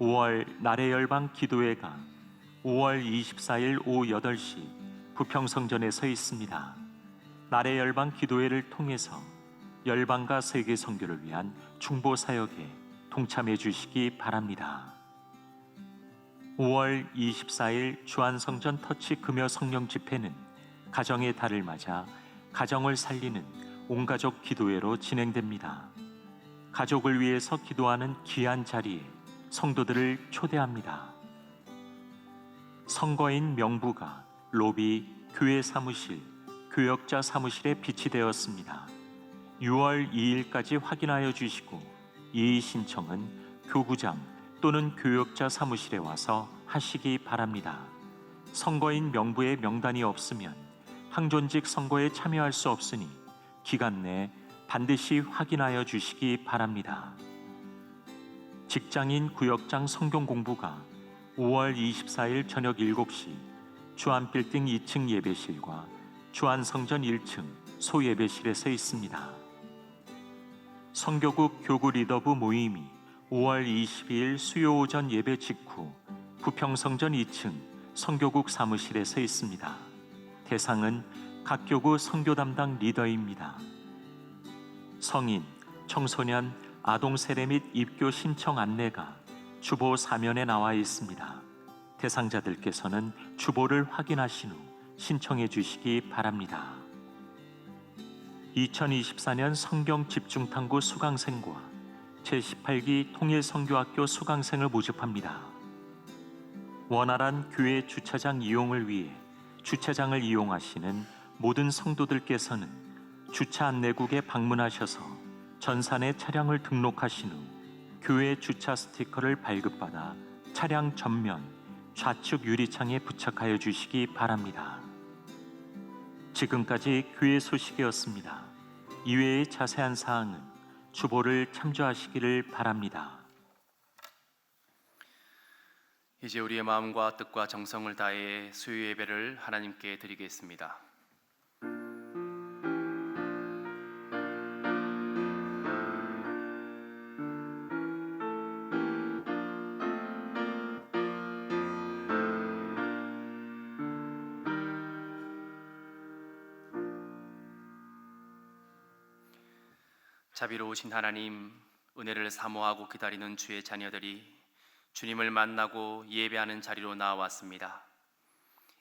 5월 나래 열방 기도회가 5월 24일 오후 8시 부평성전에 서 있습니다. 나래 열방 기도회를 통해서 열방과 세계 선교를 위한 중보 사역에 동참해 주시기 바랍니다. 5월 24일 주안성전 터치 금요 성령 집회는 가정의 달을 맞아 가정을 살리는 온가족 기도회로 진행됩니다. 가족을 위해서 기도하는 귀한 자리에 성도들을 초대합니다. 선거인 명부가 로비, 교회 사무실, 교역자 사무실에 비치되었습니다. 6월 2일까지 확인하여 주시고 이의 신청은 교구장 또는 교역자 사무실에 와서 하시기 바랍니다. 선거인 명부에 명단이 없으면 항존직 선거에 참여할 수 없으니 기간 내 반드시 확인하여 주시기 바랍니다. 직장인 구역장 성경 공부가 5월 24일 저녁 7시 주안빌딩 2층 예배실과 주안성전 1층 소예배실에서 있습니다. 선교국 교구 리더부 모임이 5월 22일 수요 오전 예배 직후 부평성전 2층 선교국 사무실에서 있습니다. 대상은 각 교구 선교 담당 리더입니다. 성인, 청소년, 아동 세례 및 입교 신청 안내가 주보 사면에 나와 있습니다. 대상자들께서는 주보를 확인하신 후 신청해 주시기 바랍니다. 2024년 성경 집중탐구 수강생과 제18기 통일선교학교 수강생을 모집합니다. 원활한 교회 주차장 이용을 위해 주차장을 이용하시는 모든 성도들께서는 주차 안내국에 방문하셔서 전산에 차량을 등록하신 후 교회 주차 스티커를 발급받아 차량 전면 좌측 유리창에 부착하여 주시기 바랍니다. 지금까지 교회 소식이었습니다. 이외의 자세한 사항은 주보를 참조하시기를 바랍니다. 이제 우리의 마음과 뜻과 정성을 다해 수요 예배를 하나님께 드리겠습니다. 자비로우신 하나님, 은혜를 사모하고 기다리는 주의 자녀들이 주님을 만나고 예배하는 자리로 나왔습니다.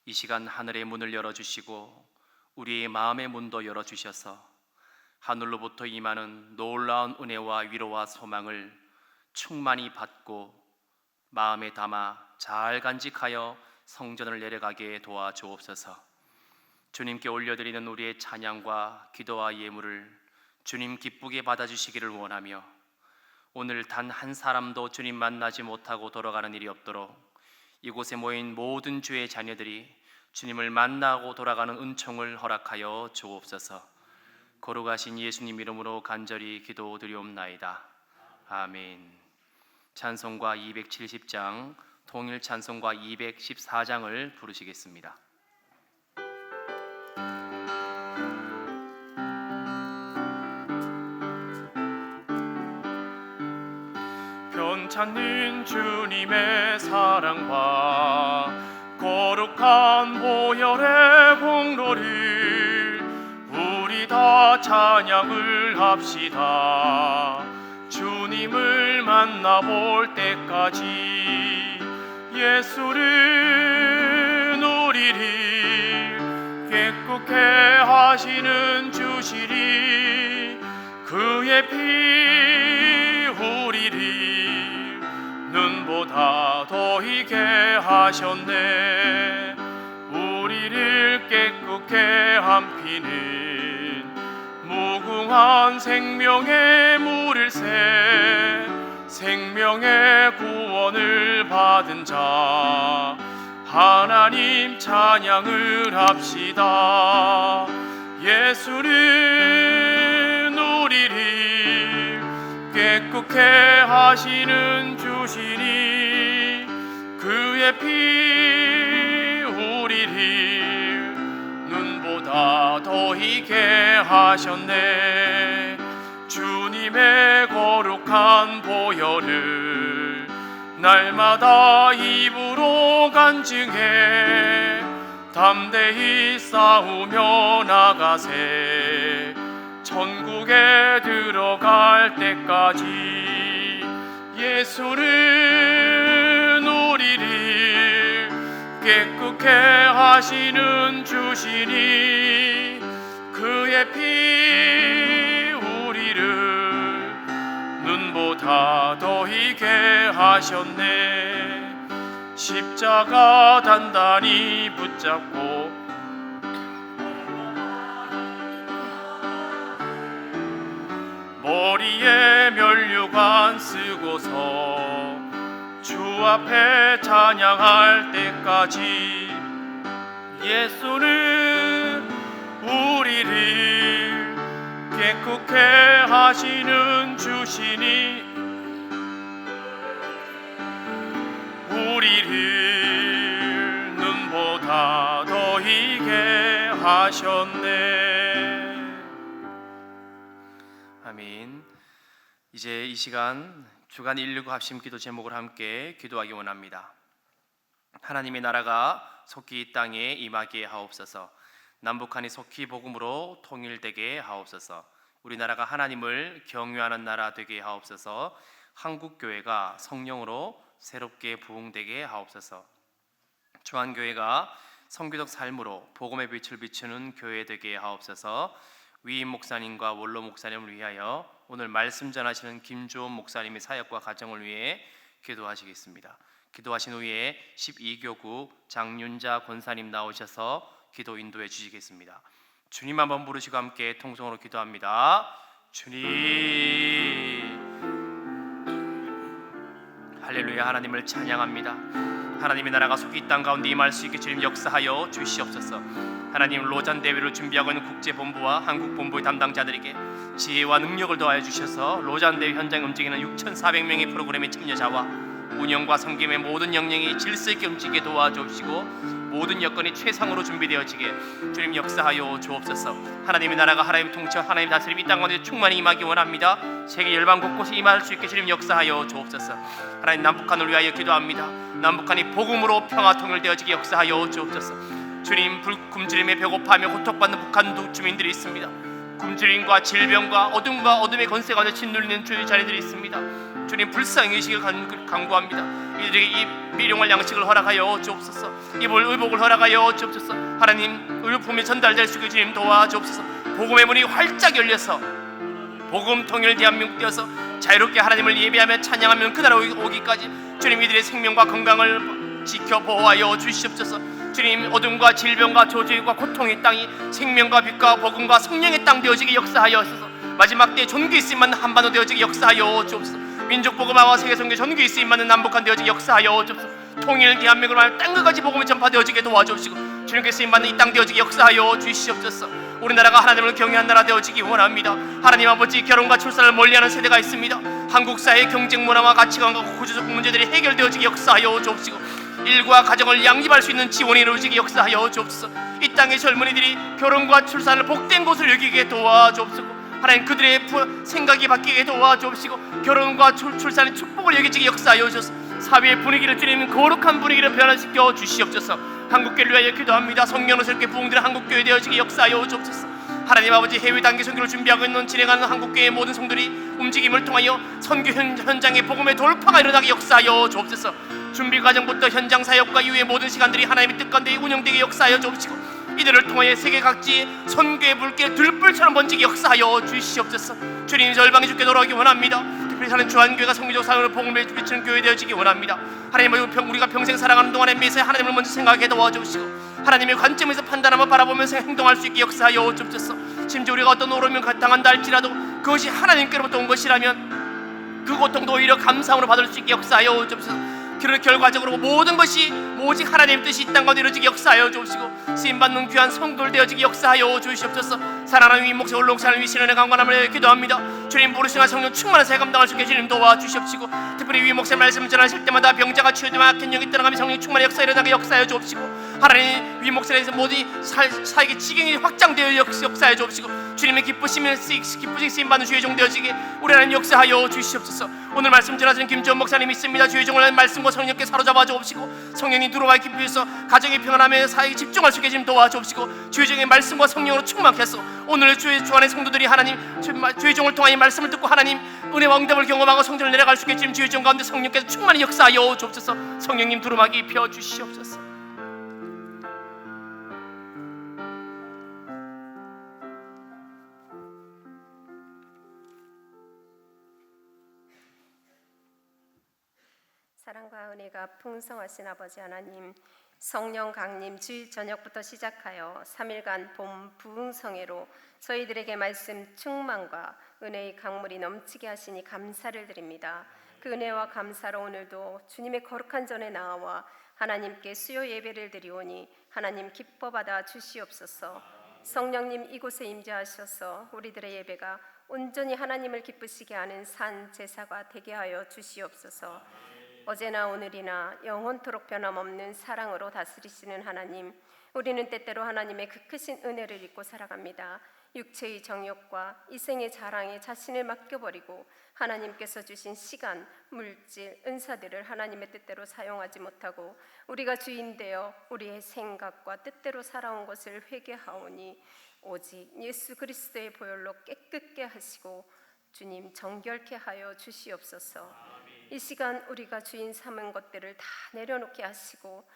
이 시간 하늘의 문을 열어주시고 우리의 마음의 문도 열어주셔서 하늘로부터 임하는 놀라운 은혜와 위로와 소망을 충만히 받고 마음에 담아 잘 간직하여 성전을 내려가게 도와주옵소서. 주님께 올려드리는 우리의 찬양과 기도와 예물을 주님 기쁘게 받아주시기를 원하며 오늘 단 한 사람도 주님 만나지 못하고 돌아가는 일이 없도록 이곳에 모인 모든 주의 자녀들이 주님을 만나고 돌아가는 은총을 허락하여 주옵소서. 거룩하신 예수님 이름으로 간절히 기도드리옵나이다. 아멘. 찬송가 270장, 통일 찬송가 214장을 부르시겠습니다. 찾는 주님의 사랑과 거룩한 보혈의 공로를 우리 다 찬양을 합시다. 주님을 만나볼 때까지 예수를 누리리. 깨끗게 하시는 주시리. 그의 피 우리리 눈보다 더 희게 하셨네. 우리를 깨끗게 한 피는 무궁한 생명의 물일새. 생명의 구원을 받은 자 하나님 찬양을 합시다. 예수를 누리리. 깨끗게 하시는 주시니 그의 피 우리를 눈보다 더 희게 하셨네. 주님의 거룩한 보혈을 날마다 입으로 간증해 담대히 싸우며 나가세. 천국에 들어갈 때까지 예수는 우리를 깨끗게 하시는 주시니 그의 피 우리를 눈보다 더 희게 하셨네. 십자가 단단히 붙잡고 머리에 면류관 쓰고서 주 앞에 찬양할 때까지 예수는 우리를 깨끗게 하시는 주시니 우리를 눈보다 더 희게 하셨네. 아멘. 이제 이 시간 주간 119 합심 기도 제목을 함께 기도하기 원합니다. 하나님의 나라가 속히 이 땅에 임하게 하옵소서. 남북한이 속히 복음으로 통일되게 하옵소서. 우리나라가 하나님을 경외하는 나라 되게 하옵소서. 한국교회가 성령으로 새롭게 부흥되게 하옵소서. 주한교회가 성교적 삶으로 복음의 빛을 비추는 교회 되게 하옵소서. 위임 목사님과 원로 목사님을 위하여 오늘 말씀 전하시는 김주원 목사님의 사역과 가정을 위해 기도하시겠습니다. 기도하신 후에 12교구 장윤자 권사님 나오셔서 기도 인도해 주시겠습니다. 주님 한번 부르시고 함께 통성으로 기도합니다. 주님, 할렐루야. 하나님을 찬양합니다. 하나님의 나라가 속히 이 땅 가운데 임할 수 있게 주님 역사하여 주시옵소서. 하나님, 로잔 대회를 준비하고 있는 국제본부와 한국본부의 담당자들에게 지혜와 능력을 더하여 주셔서 로잔 대회 현장에 움직이는 6,400명의 프로그램의 참여자와 운영과 섬김의 모든 영역이 질서 있게 움직이게 도와주시고 모든 여건이 최상으로 준비되어지게 주님 역사하여 주옵소서. 하나님의 나라가 하나님 통치 하나님 다스림이 이 땅 가운데 충만히 임하기 원합니다. 세계 열방 곳곳에 임할 수 있게 주님 역사하여 주옵소서. 하나님, 남북한을 위하여 기도합니다. 남북한이 복음으로 평화 통일되어지게 역사하여 주옵소서. 주님, 굶주림에 배고파하며 고통받는 북한 주민들이 있습니다. 굶주림과 질병과 어둠과 어둠의 권세 가운데 짓눌리는 주의 자리들이 있습니다. 주님, 불쌍의식을 간구합니다. 이들에게 이 일용할 양식을 허락하여 주옵소서. 입을 의복을 허락하여 주옵소서. 하나님, 의료품이 전달될 수 있게 주님 도와주옵소서. 복음의 문이 활짝 열려서 복음 통일 대한민국 되어서 자유롭게 하나님을 예배하며 찬양하며 그날 오기까지 주님, 이들의 생명과 건강을 지켜 보호하여 주시옵소서. 주님, 어둠과 질병과 저주와 고통의 땅이 생명과 빛과 복음과 성령의 땅 되어지게 역사하여서 마지막 때 존귀 있음만 한반도 되어지게 역사하여 주옵소서. 민족 복음화와 세계 선교 존귀 있음만 남북한 되어지게 역사하여 주옵소서. 통일 대한민국을 땅끝까지 복음이 전파되어지게 도와주옵시고 주님께서 쓰임받는 이 땅 되어지게 역사하여 주시옵소서. 우리나라가 하나님을 경외한 나라 되어지기 원합니다. 하나님 아버지, 결혼과 출산을 멀리하는 세대가 있습니다. 한국 사회의 경쟁 문화와 가치관과 구조적 문제들이 해결되어지게 역사하여 주옵시고 일과 가정을 양립할 수 있는 지원이 이루어지게 역사하여 주옵소서. 이 땅의 젊은이들이 결혼과 출산을 복된 것을 여기게 도와주옵시고 하나님, 그들의 생각이 바뀌게 도와주옵시고 결혼과 출산의 축복을 여기지게 역사하여 주옵소서. 사회의 분위기를 주님 거룩한 분위기를 변화시켜 주시옵소서. 한국교회를 위하여 기도합니다. 성령으로 새롭게 부흥되는 한국교회 되어지게 역사하여 주옵소서. 하나님 아버지, 해외 단계 선교를 준비하고 있는 진행하는 한국교회의 모든 성들이 움직임을 통하여 선교 현장의 복음의 돌파가 일어나게 역사하여 주옵소서. 준비 과정부터 현장 사역과 이후의 모든 시간들이 하나님의 뜻 가운데 운영되게 역사하여 주옵시고 이들을 통하여 세계 각지의 선교의 불길 들불처럼 번지게 역사하여 주시옵소서. 주님, 절방이 주께 돌아오기 원합니다. 특별히 사는 주한교회가 성교적 사역으로 복음을 비추는 교회 되어지기 원합니다. 하나님, 우리가 평생 살아가는 동안에 매사에 하나님을 먼저 생각하게 도와주시고 하나님의 관점에서 판단하며 바라보면서 행동할 수 있게 역사하여 주옵소서. 심지어 우리가 어떤 오름을 당한다 할지라도 그것이 하나님께로부터 온 것이라면 그 고통도 오히려 감사함으로 받을 수 있게 역사하여 주옵소서. 그 결과적으로 모든 것이 오직 하나님 뜻이 이 땅 가운데 이루어지게 역사하여 주옵시고 쓰임받는 귀한 성도를 되어지게 역사하여 주시옵소서. 사랑하는 위임 목사, 원로 목사를 위해 신원의 강관함을 기도합니다. 주님, 부르시는 성령 충만한 사역 감당할 수 있게 주님 도와주시옵시고 특별히 위임 목사의 말씀을 전하실 때마다 병자가 치유되며 악한 영이 떠나가며 성령 충만한 역사 일어나게 역사하여 주옵시고 하나님 위 목사에서 모든 사역의 지경이 확장되어 역사하여 주옵시고 주님의 기쁘시면 기쁘신 쓰임받는 주의 종 되어지게 우리 하나님 역사하여 주시옵소서. 오늘 말씀 전하시는 김주원 목사님 있습니다. 주의 종을 말씀과 성령께 사로잡아 주옵시고 성령이 누르와 기쁘셔서 가정의 평안함에 사역에 집중할 수 있게 좀 도와주옵시고 주의 종의 말씀과 성령으로 충만케 하소. 오늘 주 안의 성도들이 하나님 주의 종을 통하여 말씀을 듣고 하나님 은혜와 응답을 경험하고 성전을 내려갈 수 있게 지금 주의 종 가운데 성령께서 충만히 역사하여 주옵소서. 성령님 두루마기 입혀 주시옵소서. 사랑과 은혜가 풍성하신 아버지 하나님, 성령 강림 주일 저녁부터 시작하여 3일간 봄 부흥성회로 저희들에게 말씀 충만과 은혜의 강물이 넘치게 하시니 감사를 드립니다. 그 은혜와 감사로 오늘도 주님의 거룩한 전에 나와 하나님께 수요 예배를 드리오니 하나님 기뻐 받아 주시옵소서. 성령님 이곳에 임재하셔서 우리들의 예배가 온전히 하나님을 기쁘시게 하는 산 제사가 되게 하여 주시옵소서. 어제나 오늘이나 영원토록 변함없는 사랑으로 다스리시는 하나님, 우리는 때때로 하나님의 그 크신 은혜를 잊고 살아갑니다. 육체의 정욕과 이생의 자랑에 자신을 맡겨버리고 하나님께서 주신 시간, 물질, 은사들을 하나님의 뜻대로 사용하지 못하고 우리가 주인 되어 우리의 생각과 뜻대로 살아온 것을 회개하오니 오직 예수 그리스도의 보혈로 깨끗게 하시고 주님 정결케 하여 주시옵소서. 이 시간 우리가 주인 삼은 것들을 다 내려놓게 하시고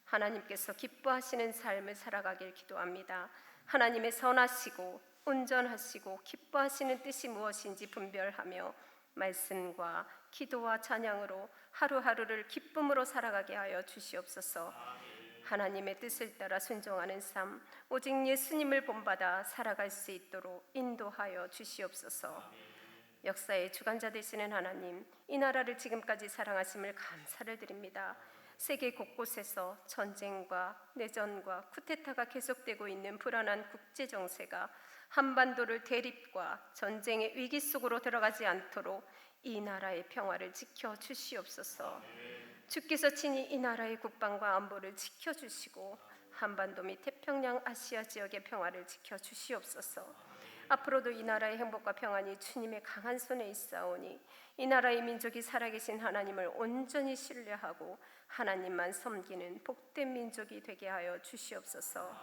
하나님께서 기뻐하시는 삶을 살아가길 기도합니다. 하나님의 선하시고 온전하시고 기뻐하시는 뜻이 무엇인지 분별하며 말씀과 기도와 찬양으로 하루하루를 기쁨으로 살아가게 하여 주시옵소서. 하나님의 뜻을 따라 순종하는 삶, 오직 예수님을 본받아 살아갈 수 있도록 인도하여 주시옵소서. 역사의 주관자 되시는 하나님, 이 나라를 지금까지 사랑하심을 감사를 드립니다. 세계 곳곳에서 전쟁과 내전과 쿠데타가 계속되고 있는 불안한 국제 정세가 한반도를 대립과 전쟁의 위기 속으로 들어가지 않도록 이 나라의 평화를 지켜 주시옵소서. 주께서 친히 이 나라의 국방과 안보를 지켜 주시고 한반도 및 태평양 아시아 지역의 평화를 지켜 주시옵소서. 앞으로도 이 나라의 행복과 평안이 주님의 강한 손에 있사오니 이 나라의 민족이 살아계신 하나님을 온전히 신뢰하고 하나님만 섬기는 복된 민족이 되게 하여 주시옵소서.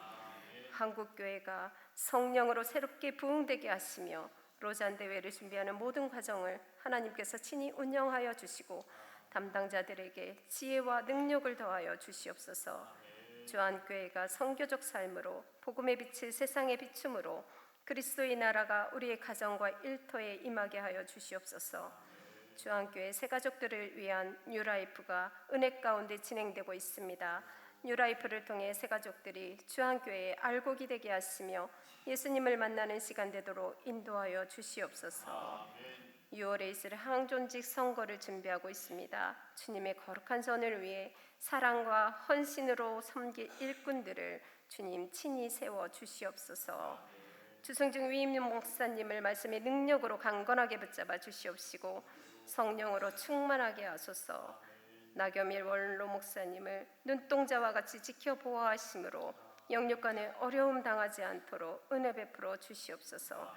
한국교회가 성령으로 새롭게 부흥되게 하시며 로잔 대회를 준비하는 모든 과정을 하나님께서 친히 운영하여 주시고 담당자들에게 지혜와 능력을 더하여 주시옵소서. 주한교회가 선교적 삶으로 복음의 빛을 세상에 비춤으로 그리스도의 나라가 우리의 가정과 일터에 임하게 하여 주시옵소서. 주한교회 새가족들을 위한 뉴라이프가 은혜 가운데 진행되고 있습니다. 뉴라이프를 통해 새가족들이 주한교회에 알곡이 되게 하시며 예수님을 만나는 시간 되도록 인도하여 주시옵소서. 6월에 있을 항존직 선거를 준비하고 있습니다. 주님의 거룩한 선을 위해 사랑과 헌신으로 섬길 일꾼들을 주님 친히 세워 주시옵소서. 주승중 위임 목사님을 말씀의 능력으로 강건하게 붙잡아 주시옵시고 성령으로 충만하게 하소서. 나겸일 원로 목사님을 눈동자와 같이 지켜 보호하심으로 영육간에 어려움 당하지 않도록 은혜 베풀어 주시옵소서.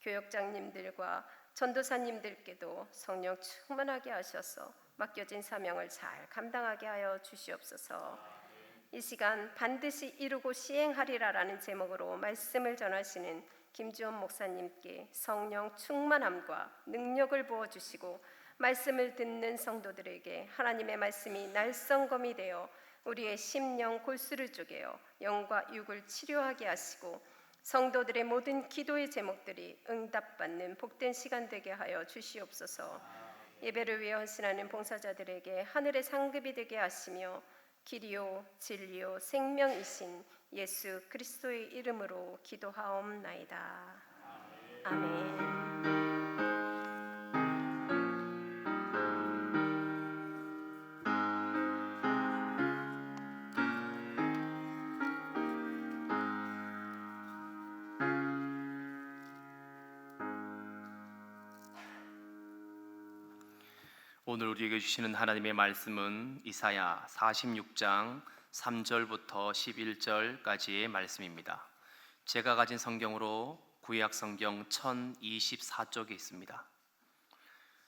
교역장님들과 전도사님들께도 성령 충만하게 하셔서 맡겨진 사명을 잘 감당하게 하여 주시옵소서. 이 시간 반드시 이루고 시행하리라라는 제목으로 말씀을 전하시는 김주원 목사님께 성령 충만함과 능력을 부어주시고 말씀을 듣는 성도들에게 하나님의 말씀이 날성검이 되어 우리의 심령 골수를 쪼개어 영과 육을 치료하게 하시고 성도들의 모든 기도의 제목들이 응답받는 복된 시간 되게 하여 주시옵소서. 예배를 위해 헌신하는 봉사자들에게 하늘의 상급이 되게 하시며 길이요 진리요 생명이신 예수 그리스도의 이름으로 기도하옵나이다. 아멘. 오늘 우리에게 주시는 하나님의 말씀은 이사야 46장 3절부터 11절까지의 말씀입니다. 제가 가진 성경으로 구약 성경 1024쪽에 있습니다.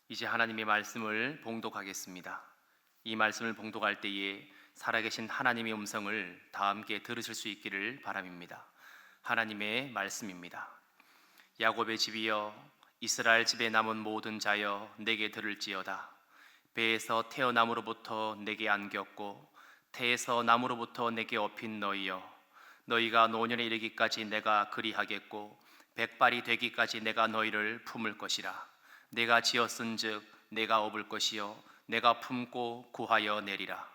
이제 하나님의 말씀을 봉독하겠습니다. 이 말씀을 봉독할 때에 살아계신 하나님의 음성을 다 함께 들으실 수 있기를 바람입니다. 하나님의 말씀입니다. 야곱의 집이여, 이스라엘 집에 남은 모든 자여, 내게 들을지어다. 배에서 태어남으로부터 내게 안겼고 태에서 남으로부터 내게 업힌 너희여, 너희가 노년에 이르기까지 내가 그리하겠고 백발이 되기까지 내가 너희를 품을 것이라. 내가 지었은즉 내가 업을 것이요 내가 품고 구하여 내리라.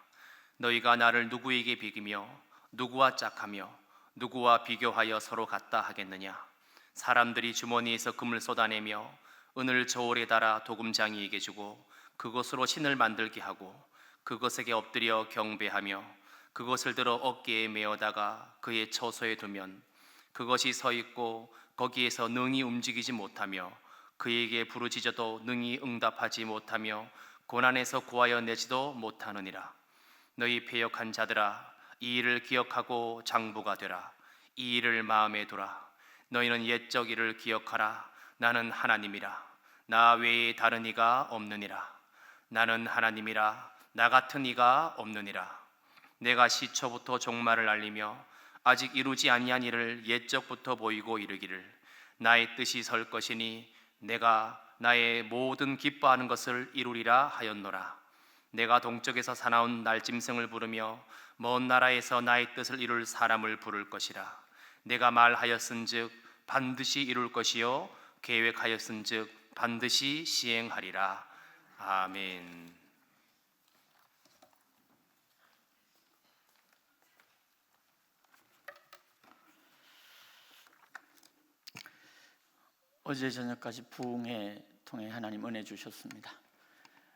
너희가 나를 누구에게 비기며 누구와 짝하며 누구와 비교하여 서로 같다 하겠느냐. 사람들이 주머니에서 금을 쏟아내며 은을 저울에 달아 도금장이에게 주고 그것으로 신을 만들게 하고 그것에게 엎드려 경배하며 그것을 들어 어깨에 메어다가 그의 처소에 두면 그것이 서 있고 거기에서 능히 움직이지 못하며 그에게 부르짖어도 능히 응답하지 못하며 고난에서 구하여 내지도 못하느니라. 너희 패역한 자들아, 이 일을 기억하고 장부가 되라. 이 일을 마음에 두라. 너희는 옛적 일을 기억하라. 나는 하나님이라. 나 외에 다른 이가 없느니라. 나는 하나님이라. 나 같은 이가 없느니라. 내가 시초부터 종말을 알리며 아직 이루지 아니한 일을 옛적부터 보이고 이르기를 나의 뜻이 설 것이니 내가 나의 모든 기뻐하는 것을 이루리라 하였노라. 내가 동쪽에서 사나운 날짐승을 부르며 먼 나라에서 나의 뜻을 이룰 사람을 부를 것이라. 내가 말하였은즉 반드시 이룰 것이요 계획하였은즉 반드시 시행하리라. 아멘. 어제 저녁까지 부흥회 통해 하나님 은혜 주셨습니다.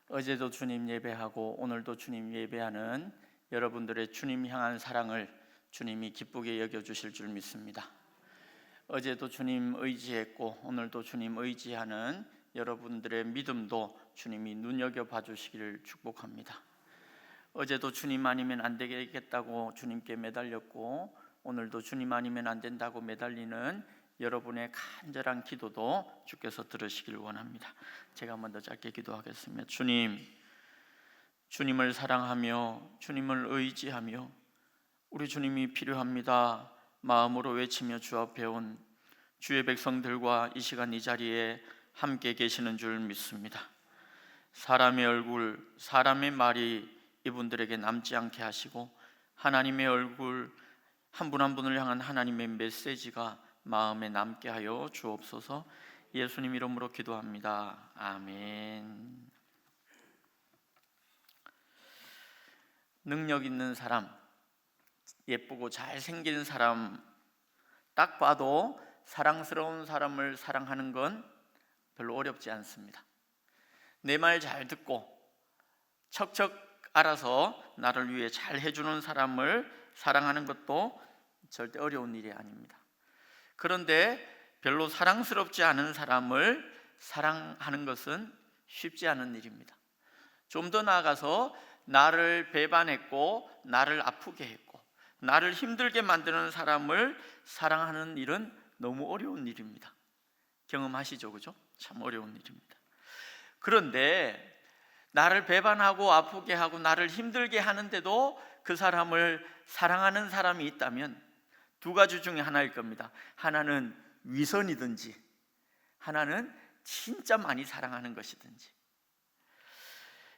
어제도 주님 예배하고 오늘도 주님 예배하는 여러분들의 주님 향한 사랑을 주님이 기쁘게 여겨주실 줄 믿습니다. 어제도 주님 의지했고 오늘도 주님 의지하는 여러분들의 믿음도 주님이 눈여겨봐 주시기를 축복합니다. 어제도 주님 아니면 안 되겠다고 주님께 매달렸고 오늘도 주님 아니면 안 된다고 매달리는 여러분의 간절한 기도도 주께서 들으시길 원합니다. 제가 먼저 짧게 기도하겠습니다. 주님을 사랑하며 주님을 의지하며 우리 주님이 필요합니다 마음으로 외치며 주 앞에 온 주의 백성들과 이 시간 이 자리에 함께 계시는 줄 믿습니다. 사람의 얼굴, 사람의 말이 이분들에게 남지 않게 하시고 하나님의 얼굴, 한 분 한 분을 향한 하나님의 메시지가 마음에 남게 하여 주옵소서. 예수님 이름으로 기도합니다. 아멘. 능력 있는 사람, 예쁘고 잘생긴 사람, 딱 봐도 사랑스러운 사람을 사랑하는 건 별로 어렵지 않습니다. 내 말 잘 듣고 척척 알아서 나를 위해 잘 해주는 사람을 사랑하는 것도 절대 어려운 일이 아닙니다. 그런데 별로 사랑스럽지 않은 사람을 사랑하는 것은 쉽지 않은 일입니다. 좀 더 나아가서 나를 배반했고 나를 아프게 했고 나를 힘들게 만드는 사람을 사랑하는 일은 너무 어려운 일입니다. 경험하시죠? 그죠? 참 어려운 일입니다. 그런데 나를 배반하고 아프게 하고 나를 힘들게 하는데도 그 사람을 사랑하는 사람이 있다면 두 가지 중에 하나일 겁니다. 하나는 위선이든지 하나는 진짜 많이 사랑하는 것이든지.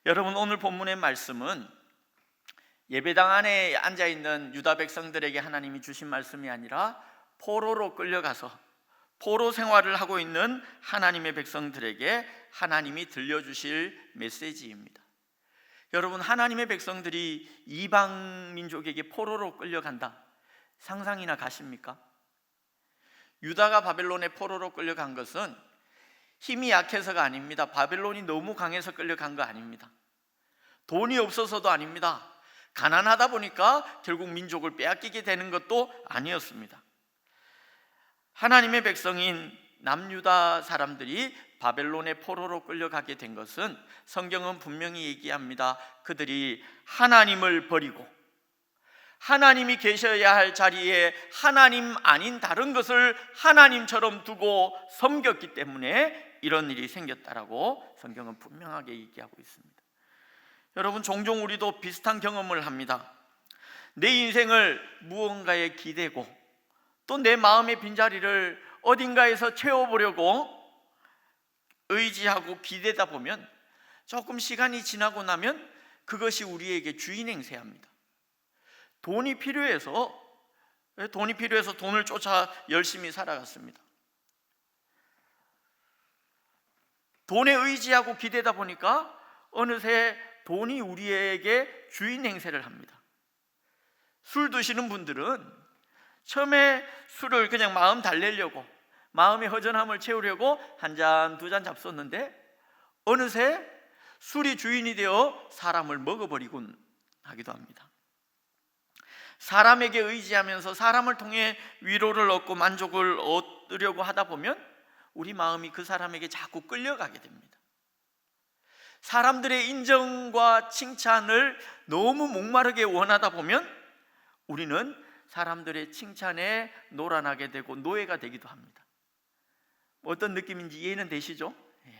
여러분, 오늘 본문의 말씀은 예배당 안에 앉아있는 유다 백성들에게 하나님이 주신 말씀이 아니라 포로로 끌려가서 포로 생활을 하고 있는 하나님의 백성들에게 하나님이 들려주실 메시지입니다. 여러분, 하나님의 백성들이 이방 민족에게 포로로 끌려간다, 상상이나 가십니까? 유다가 바벨론에 포로로 끌려간 것은 힘이 약해서가 아닙니다. 바벨론이 너무 강해서 끌려간 거 아닙니다. 돈이 없어서도 아닙니다. 가난하다 보니까 결국 민족을 빼앗기게 되는 것도 아니었습니다. 하나님의 백성인 남유다 사람들이 바벨론의 포로로 끌려가게 된 것은 성경은 분명히 얘기합니다. 그들이 하나님을 버리고 하나님이 계셔야 할 자리에 하나님 아닌 다른 것을 하나님처럼 두고 섬겼기 때문에 이런 일이 생겼다라고 성경은 분명하게 얘기하고 있습니다. 여러분, 종종 우리도 비슷한 경험을 합니다. 내 인생을 무언가에 기대고 또 내 마음의 빈자리를 어딘가에서 채워보려고 의지하고 기대다 보면 조금 시간이 지나고 나면 그것이 우리에게 주인 행세합니다. 돈이 필요해서 돈을 쫓아 열심히 살아갔습니다. 돈에 의지하고 기대다 보니까 어느새 돈이 우리에게 주인 행세를 합니다. 술 드시는 분들은 처음에 술을 그냥 마음 달래려고, 마음의 허전함을 채우려고 한 잔, 두 잔 잡섰는데 어느새 술이 주인이 되어 사람을 먹어버리곤 하기도 합니다. 사람에게 의지하면서 사람을 통해 위로를 얻고 만족을 얻으려고 하다 보면 우리 마음이 그 사람에게 자꾸 끌려가게 됩니다. 사람들의 인정과 칭찬을 너무 목마르게 원하다 보면 우리는 사람들의 칭찬에 놀아나게 되고 노예가 되기도 합니다. 어떤 느낌인지 이해는 되시죠?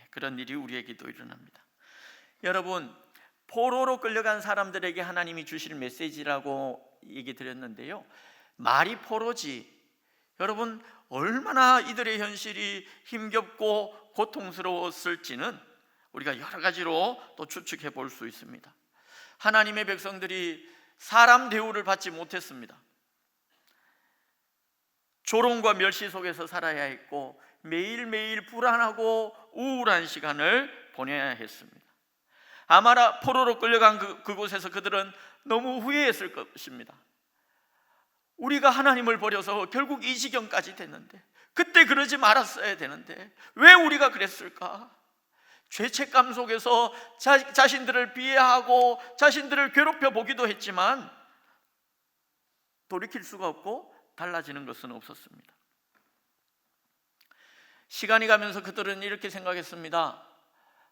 그런 일이 우리에게도 일어납니다. 여러분, 포로로 끌려간 사람들에게 하나님이 주실 메시지라고 얘기 드렸는데요, 말이 포로지 여러분 얼마나 이들의 현실이 힘겹고 고통스러웠을지는 우리가 여러 가지로 또 추측해 볼 수 있습니다. 하나님의 백성들이 사람 대우를 받지 못했습니다. 조롱과 멸시 속에서 살아야 했고 매일매일 불안하고 우울한 시간을 보내야 했습니다. 아마 포로로 끌려간 그곳에서 그들은 너무 후회했을 것입니다. 우리가 하나님을 버려서 결국 이 지경까지 됐는데, 그때 그러지 말았어야 되는데 왜 우리가 그랬을까? 죄책감 속에서 자신들을 비하하고 자신들을 괴롭혀 보기도 했지만 돌이킬 수가 없고 달라지는 것은 없었습니다. 시간이 가면서 그들은 이렇게 생각했습니다.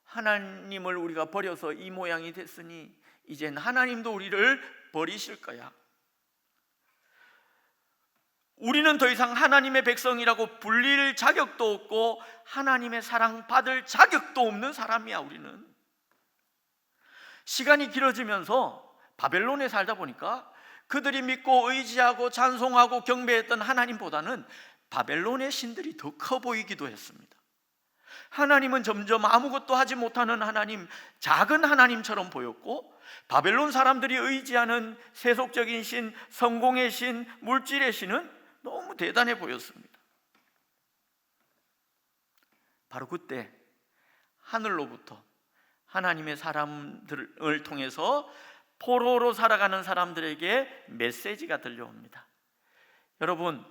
하나님을 우리가 버려서 이 모양이 됐으니 이젠 하나님도 우리를 버리실 거야. 우리는 더 이상 하나님의 백성이라고 불릴 자격도 없고 하나님의 사랑받을 자격도 없는 사람이야. 우리는 시간이 길어지면서 바벨론에 살다 보니까 그들이 믿고 의지하고 찬송하고 경배했던 하나님보다는 바벨론의 신들이 더 커 보이기도 했습니다. 하나님은 점점 아무것도 하지 못하는 하나님, 작은 하나님처럼 보였고, 바벨론 사람들이 의지하는 세속적인 신, 성공의 신, 물질의 신은 너무 대단해 보였습니다. 바로 그때 하늘로부터 하나님의 사람들을 통해서 포로로 살아가는 사람들에게 메시지가 들려옵니다. 여러분,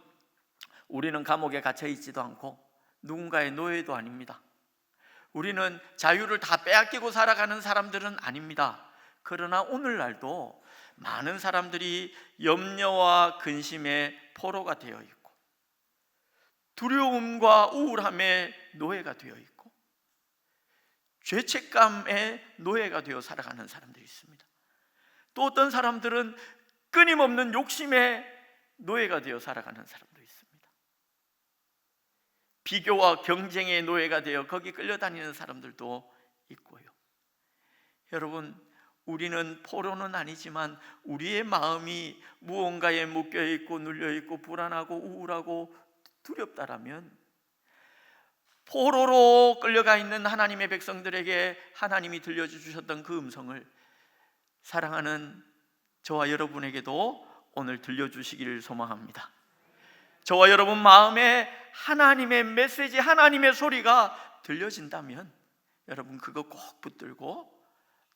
우리는 감옥에 갇혀 있지도 않고 누군가의 노예도 아닙니다. 우리는 자유를 다 빼앗기고 살아가는 사람들은 아닙니다. 그러나 오늘날도 많은 사람들이 염려와 근심의 포로가 되어 있고 두려움과 우울함의 노예가 되어 있고 죄책감의 노예가 되어 살아가는 사람들이 있습니다. 또 어떤 사람들은 끊임없는 욕심의 노예가 되어 살아가는 사람도 있습니다. 비교와 경쟁의 노예가 되어 거기 끌려다니는 사람들도 있고요. 여러분, 우리는 포로는 아니지만 우리의 마음이 무언가에 묶여있고 눌려있고 불안하고 우울하고 두렵다라면 포로로 끌려가 있는 하나님의 백성들에게 하나님이 들려주셨던 그 음성을 사랑하는 저와 여러분에게도 오늘 들려주시기를 소망합니다. 저와 여러분 마음에 하나님의 메시지, 하나님의 소리가 들려진다면 여러분 그거 꼭 붙들고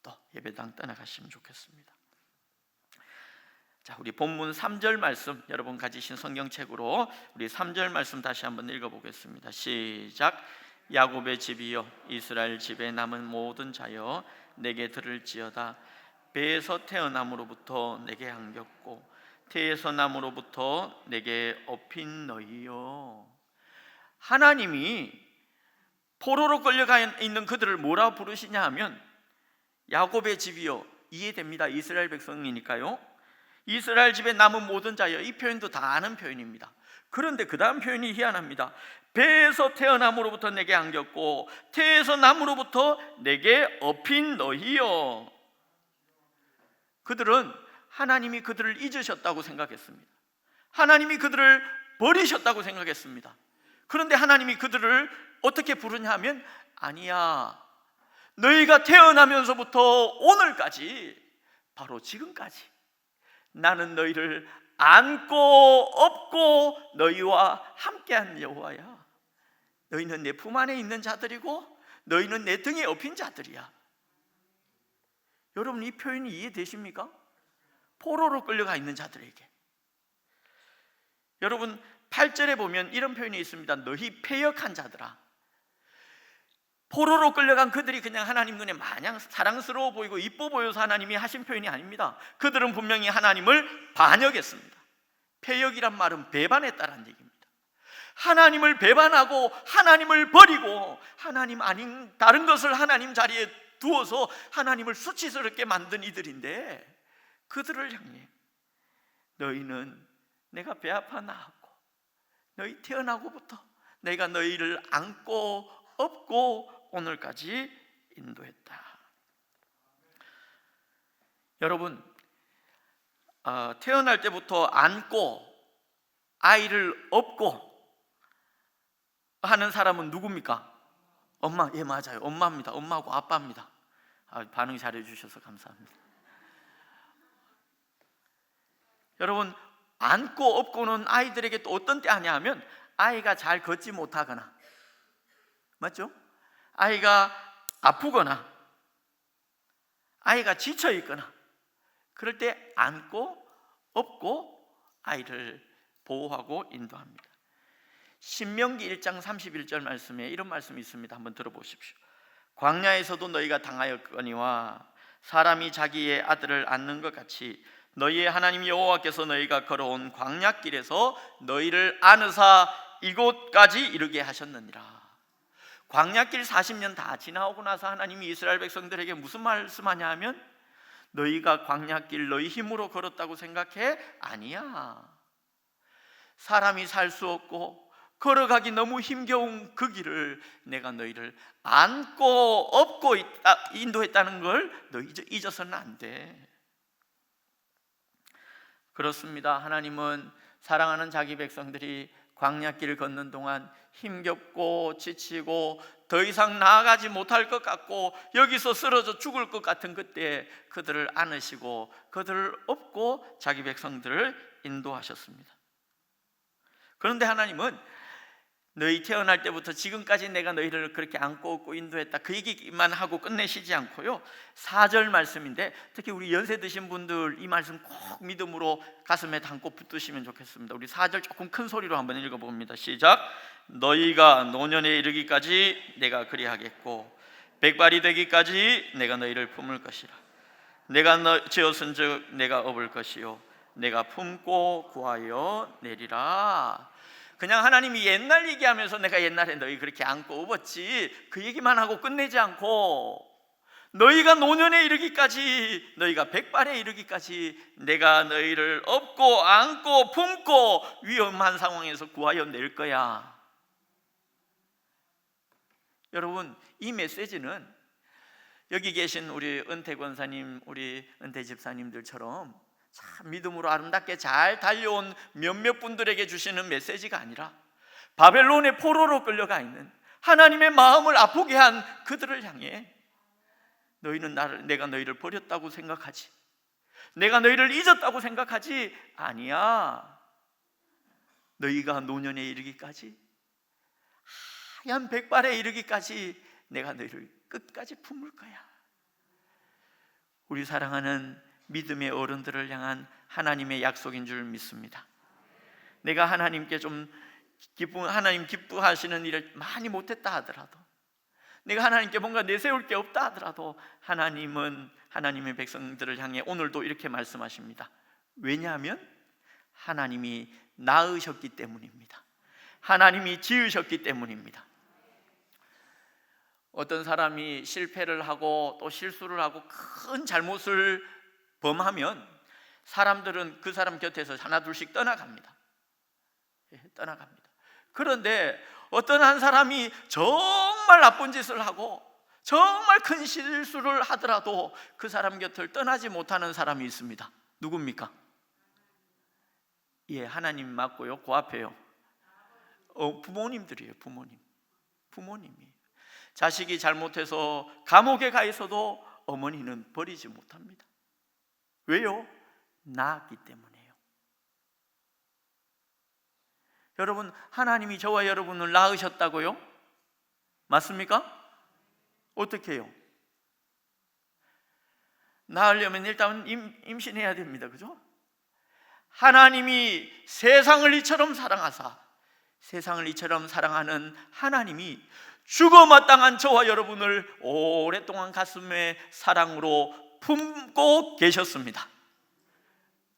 또 예배당 떠나가시면 좋겠습니다. 자, 우리 본문 3절 말씀, 여러분 가지신 성경책으로 우리 3절 말씀 다시 한번 읽어보겠습니다. 시작. 야곱의 집이여, 이스라엘 집에 남은 모든 자여, 내게 들을지어다. 배에서 태어남으로부터 내게 안겼고 태에서 남으로부터 내게 업힌 너희여. 하나님이 포로로 끌려가 있는 그들을 뭐라 부르시냐 하면 야곱의 집이여, 이해됩니다. 이스라엘 백성이니까요. 이스라엘 집에 남은 모든 자여. 이 표현도 다 아는 표현입니다. 그런데 그 다음 표현이 희한합니다. 배에서 태어남으로부터 내게 안겼고 태에서 남으로부터 내게 업힌 너희여. 그들은 하나님이 그들을 잊으셨다고 생각했습니다. 하나님이 그들을 버리셨다고 생각했습니다. 그런데 하나님이 그들을 어떻게 부르냐 하면, 아니야, 너희가 태어나면서부터 오늘까지, 바로 지금까지 나는 너희를 안고 업고 너희와 함께한 여호와야. 너희는 내 품 안에 있는 자들이고 너희는 내 등에 업힌 자들이야. 여러분, 이 표현이 이해되십니까? 포로로 끌려가 있는 자들에게. 여러분, 8절에 보면 이런 표현이 있습니다. 너희 패역한 자들아. 포로로 끌려간 그들이 그냥 하나님 눈에 마냥 사랑스러워 보이고 이뻐 보여서 하나님이 하신 표현이 아닙니다. 그들은 분명히 하나님을 반역했습니다. 패역이란 말은 배반했다는 얘기입니다. 하나님을 배반하고 하나님을 버리고 하나님 아닌 다른 것을 하나님 자리에 두어서 하나님을 수치스럽게 만든 이들인데, 그들을 향해 너희는 내가 배 아파 낳았고 너희 태어나고부터 내가 너희를 안고 업고 오늘까지 인도했다. 여러분, 태어날 때부터 안고 아이를 업고 하는 사람은 누굽니까? 엄마. 예, 맞아요. 엄마입니다. 엄마하고 아빠입니다. 반응 잘해 주셔서 감사합니다. 여러분, 안고 업고는 아이들에게 또 어떤 때 하냐 하면, 아이가 잘 걷지 못하거나, 맞죠? 아이가 아프거나 아이가 지쳐 있거나, 그럴 때 안고 업고 아이를 보호하고 인도합니다. 신명기 1장 31절 말씀에 이런 말씀이 있습니다. 한번 들어보십시오. 광야에서도 너희가 당하였거니와 사람이 자기의 아들을 안는 것 같이 너희의 하나님 여호와께서 너희가 걸어온 광야길에서 너희를 안으사 이곳까지 이르게 하셨느니라. 광야길 40년 다 지나오고 나서 하나님이 이스라엘 백성들에게 무슨 말씀하냐 하면, 너희가 광야길 너희 힘으로 걸었다고 생각해? 아니야. 사람이 살 수 없고 걸어가기 너무 힘겨운 그 길을 내가 너희를 안고 업고 인도했다는 걸 너희 잊어서는 안 돼. 그렇습니다. 하나님은 사랑하는 자기 백성들이 광야길을 걷는 동안 힘겹고 지치고 더 이상 나아가지 못할 것 같고 여기서 쓰러져 죽을 것 같은 그때 그들을 안으시고 그들을 업고 자기 백성들을 인도하셨습니다. 그런데 하나님은 너희 태어날 때부터 지금까지 내가 너희를 그렇게 안고 업고 인도했다, 그 얘기만 하고 끝내시지 않고요, 4절 말씀인데 특히 우리 연세 드신 분들 이 말씀 꼭 믿음으로 가슴에 담고 붙드시면 좋겠습니다. 우리 4절 조금 큰 소리로 한번 읽어봅니다. 시작. 너희가 노년에 이르기까지 내가 그리하겠고 백발이 되기까지 내가 너희를 품을 것이라. 내가 지었은즉 내가 업을 것이요 내가 품고 구하여 내리라. 그냥 하나님이 옛날 얘기하면서 내가 옛날에 너희 그렇게 안고 업었지, 그 얘기만 하고 끝내지 않고 너희가 노년에 이르기까지, 너희가 백발에 이르기까지 내가 너희를 업고 안고 품고 위험한 상황에서 구하여 낼 거야. 여러분, 이 메시지는 여기 계신 우리 은퇴 권사님, 우리 은퇴 집사님들처럼 참 믿음으로 아름답게 잘 달려온 몇몇 분들에게 주시는 메시지가 아니라 바벨론의 포로로 끌려가 있는 하나님의 마음을 아프게 한 그들을 향해, 너희는 내가 너희를 버렸다고 생각하지, 내가 너희를 잊었다고 생각하지, 아니야. 너희가 노년에 이르기까지, 하얀 백발에 이르기까지 내가 너희를 끝까지 품을 거야. 우리 사랑하는 믿음의 어른들을 향한 하나님의 약속인 줄 믿습니다. 내가 하나님께 좀 하나님 기뻐하시는 일을 많이 못했다 하더라도, 내가 하나님께 뭔가 내세울 게 없다 하더라도 하나님은 하나님의 백성들을 향해 오늘도 이렇게 말씀하십니다. 왜냐하면 하나님이 낳으셨기 때문입니다. 하나님이 지으셨기 때문입니다. 어떤 사람이 실패를 하고 또 실수를 하고 큰 잘못을 범하면 사람들은 그 사람 곁에서 하나 둘씩 떠나갑니다. 떠나갑니다. 그런데 어떤 한 사람이 정말 나쁜 짓을 하고 정말 큰 실수를 하더라도 그 사람 곁을 떠나지 못하는 사람이 있습니다. 누굽니까? 예, 하나님 맞고요. 그 앞에요. 부모님들이에요. 부모님이 자식이 잘못해서 감옥에 가 있어도 어머니는 버리지 못합니다. 왜요? 낳았기 때문에요. 여러분, 하나님이 저와 여러분을 낳으셨다고요? 맞습니까? 어떻게 해요? 낳으려면 일단 임신해야 됩니다. 그죠? 하나님이 세상을 이처럼 사랑하사, 세상을 이처럼 사랑하는 하나님이 죽어마땅한 저와 여러분을 오랫동안 가슴에 사랑으로 품고 계셨습니다.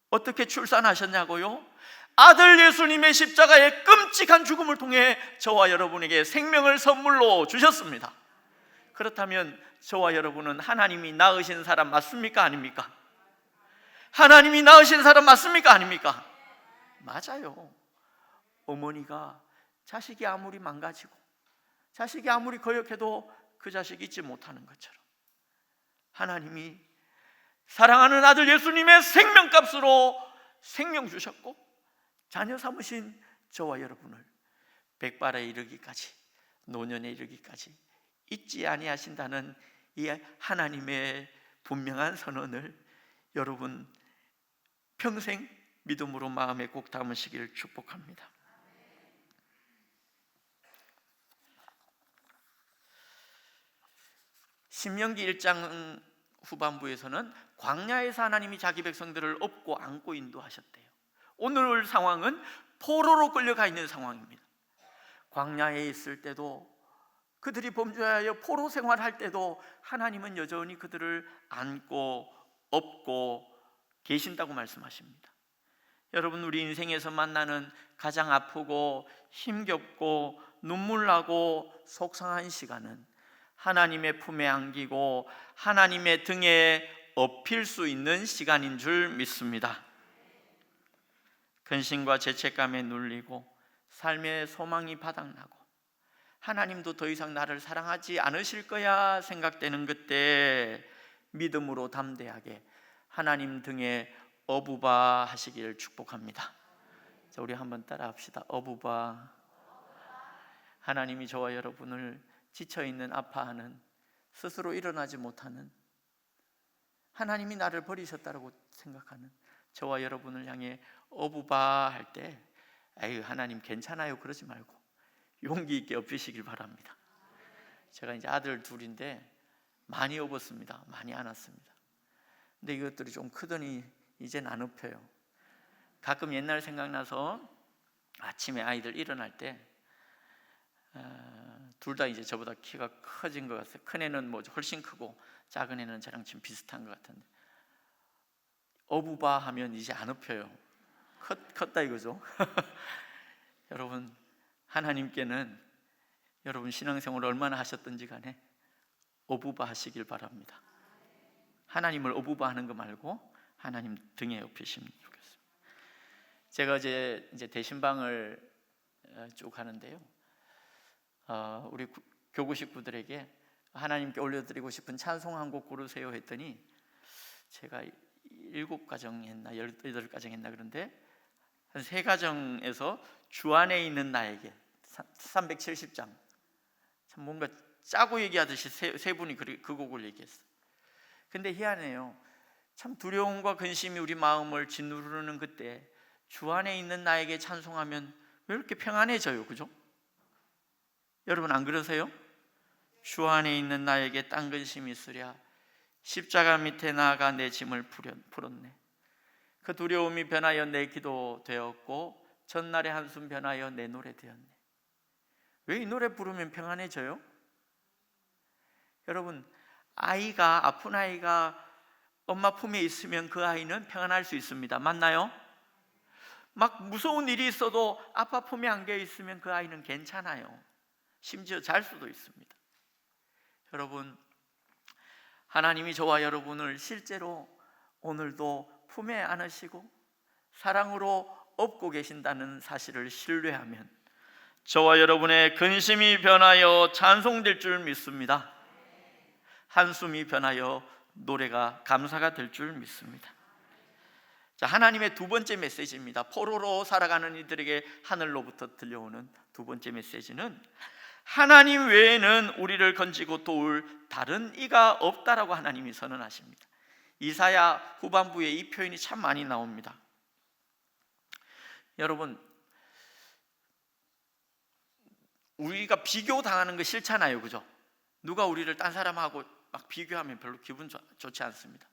어떻게 출산하셨냐고요? 아들 예수님의 십자가의 끔찍한 죽음을 통해 저와 여러분에게 생명을 선물로 주셨습니다. 그렇다면 저와 여러분은 하나님이 낳으신 사람 맞습니까? 아닙니까? 하나님이 낳으신 사람 맞습니까? 아닙니까? 맞아요. 어머니가 자식이 아무리 망가지고 자식이 아무리 거역해도 그 자식 잊지 못하는 것처럼 하나님이 사랑하는 아들 예수님의 생명값으로 생명 주셨고 자녀 삼으신 저와 여러분을 백발에 이르기까지, 노년에 이르기까지 잊지 아니하신다는 이 하나님의 분명한 선언을 여러분 평생 믿음으로 마음에 꼭 담으시길 축복합니다. 신명기 1장 후반부에서는 광야에서 하나님이 자기 백성들을 업고 안고 인도하셨대요. 오늘 상황은 포로로 끌려가 있는 상황입니다. 광야에 있을 때도 그들이 범죄하여 포로 생활할 때도 하나님은 여전히 그들을 안고 업고 계신다고 말씀하십니다. 여러분, 우리 인생에서 만나는 가장 아프고 힘겹고 눈물나고 속상한 시간은 하나님의 품에 안기고 하나님의 등에 업힐 수 있는 시간인 줄 믿습니다. 근심과 죄책감에 눌리고 삶의 소망이 바닥나고 하나님도 더 이상 나를 사랑하지 않으실 거야 생각되는 그때 믿음으로 담대하게 하나님 등에 어부바 하시길 축복합니다. 자, 우리 한번 따라 합시다. 어부바. 하나님이 저와 여러분을 지쳐있는, 아파하는, 스스로 일어나지 못하는, 하나님이 나를 버리셨다고 생각하는 저와 여러분을 향해 어부바 할 때 에휴 하나님 괜찮아요 그러지 말고 용기 있게 엎으시길 바랍니다. 제가 이제 아들 둘인데 많이 업었습니다. 많이 안았습니다. 근데 이것들이 좀 크더니 이젠 안 업혀요. 가끔 옛날 생각나서 아침에 아이들 일어날 때 둘 다 이제 저보다 키가 커진 것 같아요. 큰 애는 뭐 훨씬 크고 작은 애는 저랑 지금 비슷한 것 같은데 어부바 하면 이제 안 업혀요. 컸다 이거죠. 여러분, 하나님께는 여러분 신앙생활을 얼마나 하셨든지 간에 어부바 하시길 바랍니다. 하나님을 어부바 하는 거 말고 하나님 등에 업히시면 좋겠습니다. 제가 이제 대신방을 쭉 하는데요. 우리 교구 식구들에게 하나님께 올려드리고 싶은 찬송 한 곡 고르세요 했더니 제가 7가정 했나 18가정 했나 그런데 한 3가정에서 주 안에 있는 나에게 370장 참 뭔가 짜고 얘기하듯이 세 분이 그 곡을 얘기했어요. 근데 희한해요. 참 두려움과 근심이 우리 마음을 짓누르는 그때 주 안에 있는 나에게 찬송하면 왜 이렇게 평안해져요? 그죠? 여러분 안 그러세요? 주 안에 있는 나에게 딴 근심이 있으랴 십자가 밑에 나아가 내 짐을 풀었네. 그 두려움이 변하여 내 기도 되었고 전날의 한숨 변하여 내 노래 되었네. 왜 이 노래 부르면 평안해져요? 여러분, 아픈 아이가 엄마 품에 있으면 그 아이는 평안할 수 있습니다. 맞나요? 막 무서운 일이 있어도 아빠 품에 안겨 있으면 그 아이는 괜찮아요. 심지어 잘 수도 있습니다. 여러분, 하나님이 저와 여러분을 실제로 오늘도 품에 안으시고 사랑으로 업고 계신다는 사실을 신뢰하면 저와 여러분의 근심이 변하여 찬송될 줄 믿습니다. 한숨이 변하여 노래가 감사가 될 줄 믿습니다. 자, 하나님의 두 번째 메시지입니다. 포로로 살아가는 이들에게 하늘로부터 들려오는 두 번째 메시지는 하나님 외에는 우리를 건지고 도울 다른 이가 없다라고 하나님이 선언하십니다. 이사야 후반부에 이 표현이 참 많이 나옵니다. 여러분, 우리가 비교당하는 거 싫잖아요, 그죠? 누가 우리를 딴 사람하고 막 비교하면 별로 기분 좋지 않습니다.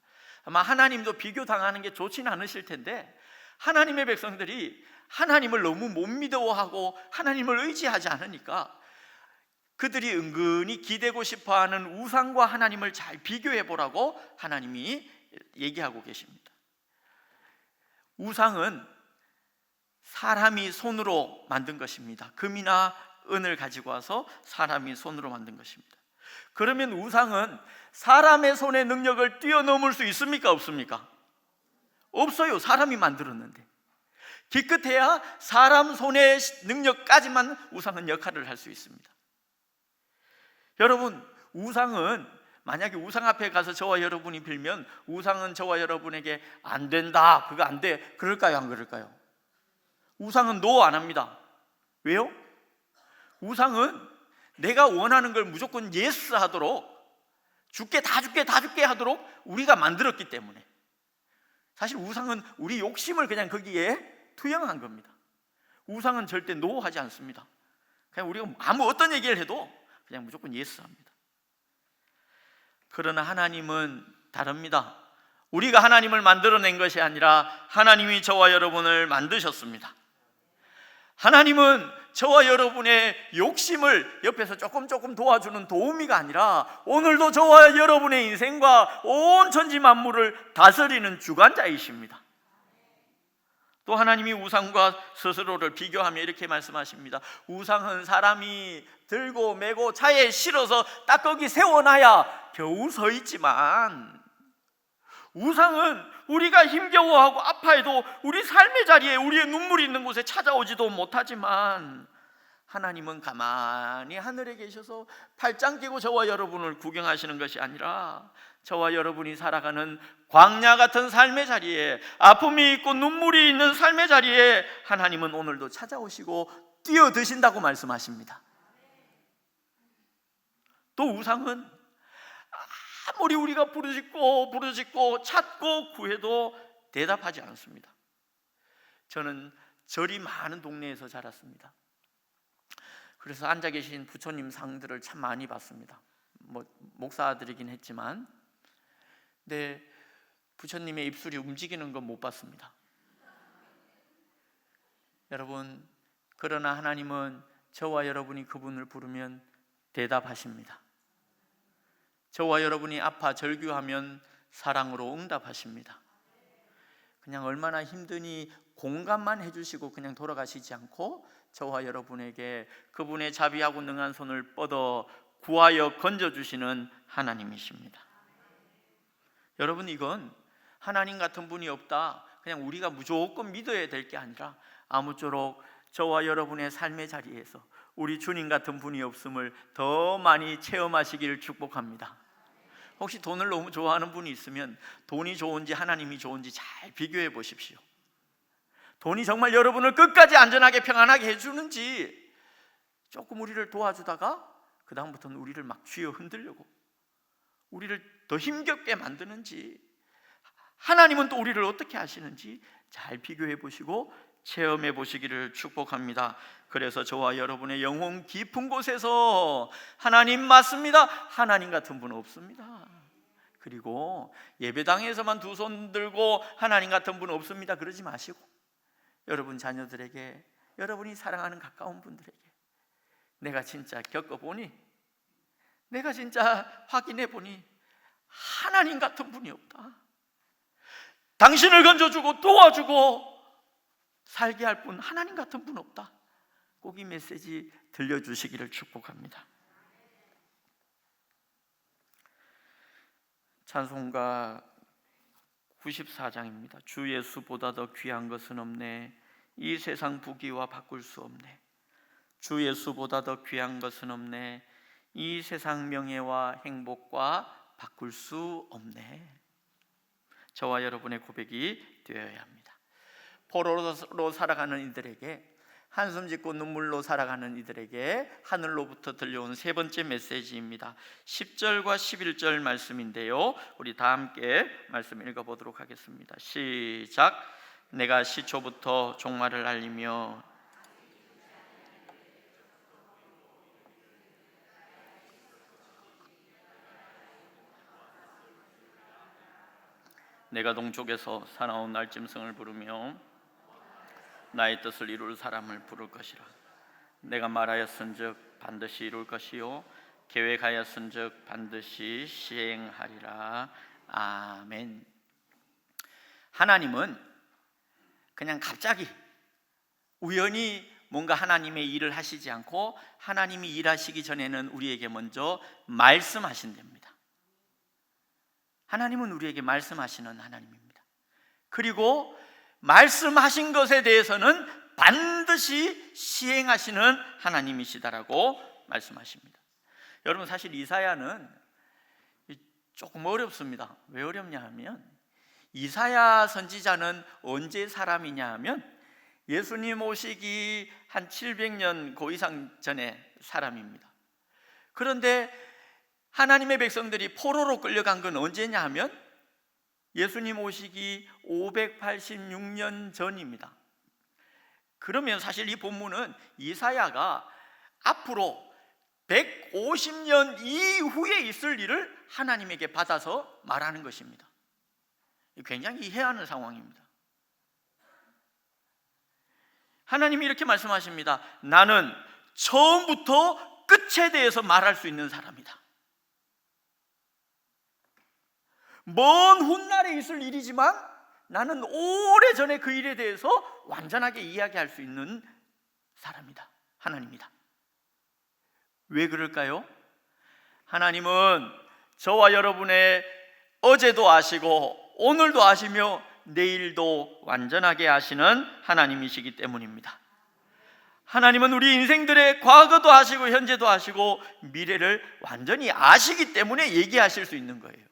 아마 하나님도 비교당하는 게 좋지는 않으실 텐데, 하나님의 백성들이 하나님을 너무 못 믿어하고 하나님을 의지하지 않으니까 그들이 은근히 기대고 싶어하는 우상과 하나님을 잘 비교해 보라고 하나님이 얘기하고 계십니다. 우상은 사람이 손으로 만든 것입니다. 금이나 은을 가지고 와서 사람이 손으로 만든 것입니다. 그러면 우상은 사람의 손의 능력을 뛰어넘을 수 있습니까? 없습니까? 없어요. 사람이 만들었는데. 기껏해야 사람 손의 능력까지만 우상은 역할을 할 수 있습니다. 여러분, 우상은 만약에 우상 앞에 가서 저와 여러분이 빌면 우상은 저와 여러분에게 안 된다, 그거 안 돼, 그럴까요? 안 그럴까요? 우상은 노 안 합니다. 왜요? 우상은 내가 원하는 걸 무조건 예스 하도록, 줄게 다 줄게 하도록 우리가 만들었기 때문에. 사실 우상은 우리 욕심을 그냥 거기에 투영한 겁니다. 우상은 절대 노 하지 않습니다. 그냥 우리가 어떤 얘기를 해도 그냥 무조건 예스 합니다. 그러나 하나님은 다릅니다. 우리가 하나님을 만들어낸 것이 아니라 하나님이 저와 여러분을 만드셨습니다. 하나님은 저와 여러분의 욕심을 옆에서 조금 도와주는 도우미가 아니라 오늘도 저와 여러분의 인생과 온 천지 만물을 다스리는 주관자이십니다. 또 하나님이 우상과 스스로를 비교하며 이렇게 말씀하십니다. 우상은 사람이 들고 메고 차에 실어서 딱 거기 세워놔야 겨우 서 있지만, 우상은 우리가 힘겨워하고 아파해도 우리 삶의 자리에 우리의 눈물이 있는 곳에 찾아오지도 못하지만, 하나님은 가만히 하늘에 계셔서 팔짱 끼고 저와 여러분을 구경하시는 것이 아니라 저와 여러분이 살아가는 광야 같은 삶의 자리에, 아픔이 있고 눈물이 있는 삶의 자리에 하나님은 오늘도 찾아오시고 뛰어드신다고 말씀하십니다. 또 우상은 아무리 우리가 부르짖고 찾고 구해도 대답하지 않습니다. 저는 절이 많은 동네에서 자랐습니다. 그래서 앉아 계신 부처님 상들을 참 많이 봤습니다. 목사들이긴 했지만, 근데 부처님의 입술이 움직이는 건 못 봤습니다. 여러분, 그러나 하나님은 저와 여러분이 그분을 부르면 대답하십니다. 저와 여러분이 아파 절규하면 사랑으로 응답하십니다. 그냥 얼마나 힘드니 공감만 해주시고 그냥 돌아가시지 않고 저와 여러분에게 그분의 자비하고 능한 손을 뻗어 구하여 건져주시는 하나님이십니다. 여러분, 이건 하나님 같은 분이 없다, 그냥 우리가 무조건 믿어야 될 게 아니라 아무쪼록 저와 여러분의 삶의 자리에서 우리 주님 같은 분이 없음을 더 많이 체험하시기를 축복합니다. 혹시 돈을 너무 좋아하는 분이 있으면 돈이 좋은지 하나님이 좋은지 잘 비교해 보십시오. 돈이 정말 여러분을 끝까지 안전하게 평안하게 해주는지, 조금 우리를 도와주다가 그 다음부터는 우리를 막 쥐어 흔들려고 우리를 더 힘겹게 만드는지, 하나님은 또 우리를 어떻게 하시는지 잘 비교해 보시고 체험해 보시기를 축복합니다. 그래서 저와 여러분의 영혼 깊은 곳에서 하나님 맞습니다, 하나님 같은 분은 없습니다. 그리고 예배당에서만 두 손 들고 하나님 같은 분은 없습니다 그러지 마시고, 여러분 자녀들에게, 여러분이 사랑하는 가까운 분들에게 내가 진짜 겪어보니, 내가 진짜 확인해보니 하나님 같은 분이 없다, 당신을 건져주고 도와주고 살게 할 분, 하나님 같은 분 없다, 꼭 이 메시지 들려주시기를 축복합니다. 찬송가 94장입니다. 주 예수보다 더 귀한 것은 없네. 이 세상 부귀와 바꿀 수 없네. 주 예수보다 더 귀한 것은 없네. 이 세상 명예와 행복과 바꿀 수 없네. 저와 여러분의 고백이 되어야 합니다. 포로로 살아가는 이들에게, 한숨 짓고 눈물로 살아가는 이들에게 하늘로부터 들려온 세 번째 메시지입니다. 10절과 11절 말씀인데요, 우리 다 함께 말씀 읽어보도록 하겠습니다. 시작. 내가 시초부터 종말을 알리며 내가 동쪽에서 사나운 날짐승을 부르며 나의 뜻을 이룰 사람을 부를 것이라. 내가 말하였은즉 반드시 이룰 것이요 계획하였은즉 반드시 시행하리라. 아멘. 하나님은 그냥 갑자기 우연히 뭔가 하나님의 일을 하시지 않고, 하나님이 일하시기 전에는 우리에게 먼저 말씀하신답니다. 하나님은 우리에게 말씀하시는 하나님입니다. 그리고 말씀하신 것에 대해서는 반드시 시행하시는 하나님이시다라고 말씀하십니다. 여러분, 사실 이사야는 조금 어렵습니다. 왜 어렵냐 하면, 이사야 선지자는 언제 사람이냐 하면 예수님 오시기 한 700년 그 이상 전에 사람입니다. 그런데 하나님의 백성들이 포로로 끌려간 건 언제냐 하면 예수님 오시기 586년 전입니다. 그러면 사실 이 본문은 이사야가 앞으로 150년 이후에 있을 일을 하나님에게 받아서 말하는 것입니다. 굉장히 이해해야 하는 상황입니다. 하나님이 이렇게 말씀하십니다. 나는 처음부터 끝에 대해서 말할 수 있는 사람이다. 먼 훗날에 있을 일이지만 나는 오래전에 그 일에 대해서 완전하게 이야기할 수 있는 사람이다. 하나님이다. 왜 그럴까요? 하나님은 저와 여러분의 어제도 아시고 오늘도 아시며 내일도 완전하게 아시는 하나님이시기 때문입니다. 하나님은 우리 인생들의 과거도 아시고 현재도 아시고 미래를 완전히 아시기 때문에 얘기하실 수 있는 거예요.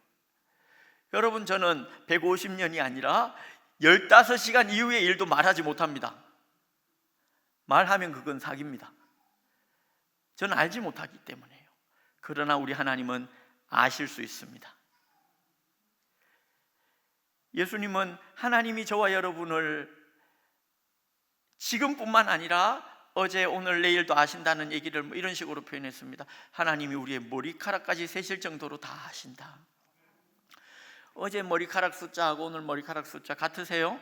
여러분, 저는 150년이 아니라 15시간 이후의 일도 말하지 못합니다. 말하면 그건 사기입니다. 저는 알지 못하기 때문에요. 그러나 우리 하나님은 아실 수 있습니다. 예수님은 하나님이 저와 여러분을 지금뿐만 아니라 어제, 오늘, 내일도 아신다는 얘기를 이런 식으로 표현했습니다. 하나님이 우리의 머리카락까지 세실 정도로 다 아신다. 어제 머리카락 숫자하고 오늘 머리카락 숫자 같으세요?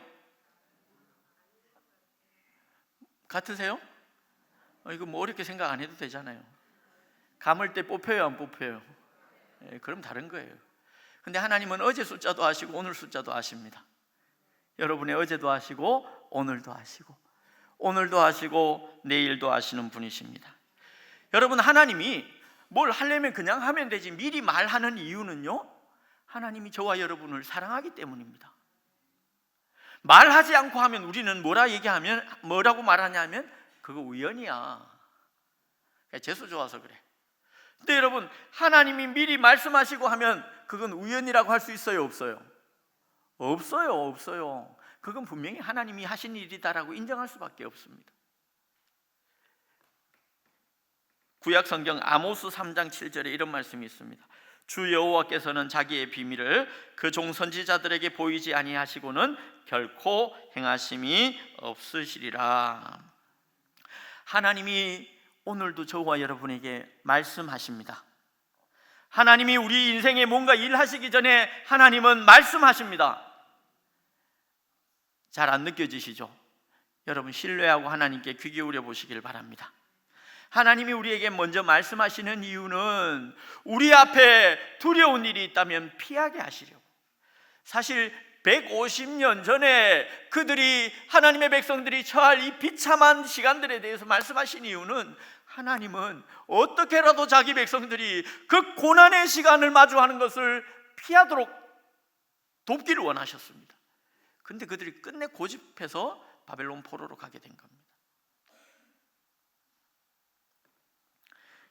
같으세요? 이거 뭐 어렵게 생각 안 해도 되잖아요. 감을 때 뽑혀요, 안 뽑혀요? 그럼 다른 거예요. 근데 하나님은 어제 숫자도 아시고 오늘 숫자도 아십니다. 여러분의 어제도 아시고 오늘도 아시고 오늘도 아시고 내일도 아시는 분이십니다. 여러분, 하나님이 뭘 하려면 그냥 하면 되지 미리 말하는 이유는요, 하나님이 저와 여러분을 사랑하기 때문입니다. 말하지 않고 하면 우리는 뭐라고 말하냐면 그거 우연이야, 재수 좋아서 그래. 근데 여러분, 하나님이 미리 말씀하시고 하면 그건 우연이라고 할 수 있어요, 없어요? 없어요. 그건 분명히 하나님이 하신 일이다라고 인정할 수밖에 없습니다. 구약 성경 아모스 3장 7절에 이런 말씀이 있습니다. 주 여호와께서는 자기의 비밀을 그 종 선지자들에게 보이지 아니하시고는 결코 행하심이 없으시리라. 하나님이 오늘도 저와 여러분에게 말씀하십니다. 하나님이 우리 인생에 뭔가 일하시기 전에 하나님은 말씀하십니다. 잘 안 느껴지시죠? 여러분, 신뢰하고 하나님께 귀 기울여 보시길 바랍니다. 하나님이 우리에게 먼저 말씀하시는 이유는 우리 앞에 두려운 일이 있다면 피하게 하시려고. 사실 150년 전에 하나님의 백성들이 처할 이 비참한 시간들에 대해서 말씀하신 이유는 하나님은 어떻게라도 자기 백성들이 그 고난의 시간을 마주하는 것을 피하도록 돕기를 원하셨습니다. 근데 그들이 끝내 고집해서 바벨론 포로로 가게 된 겁니다.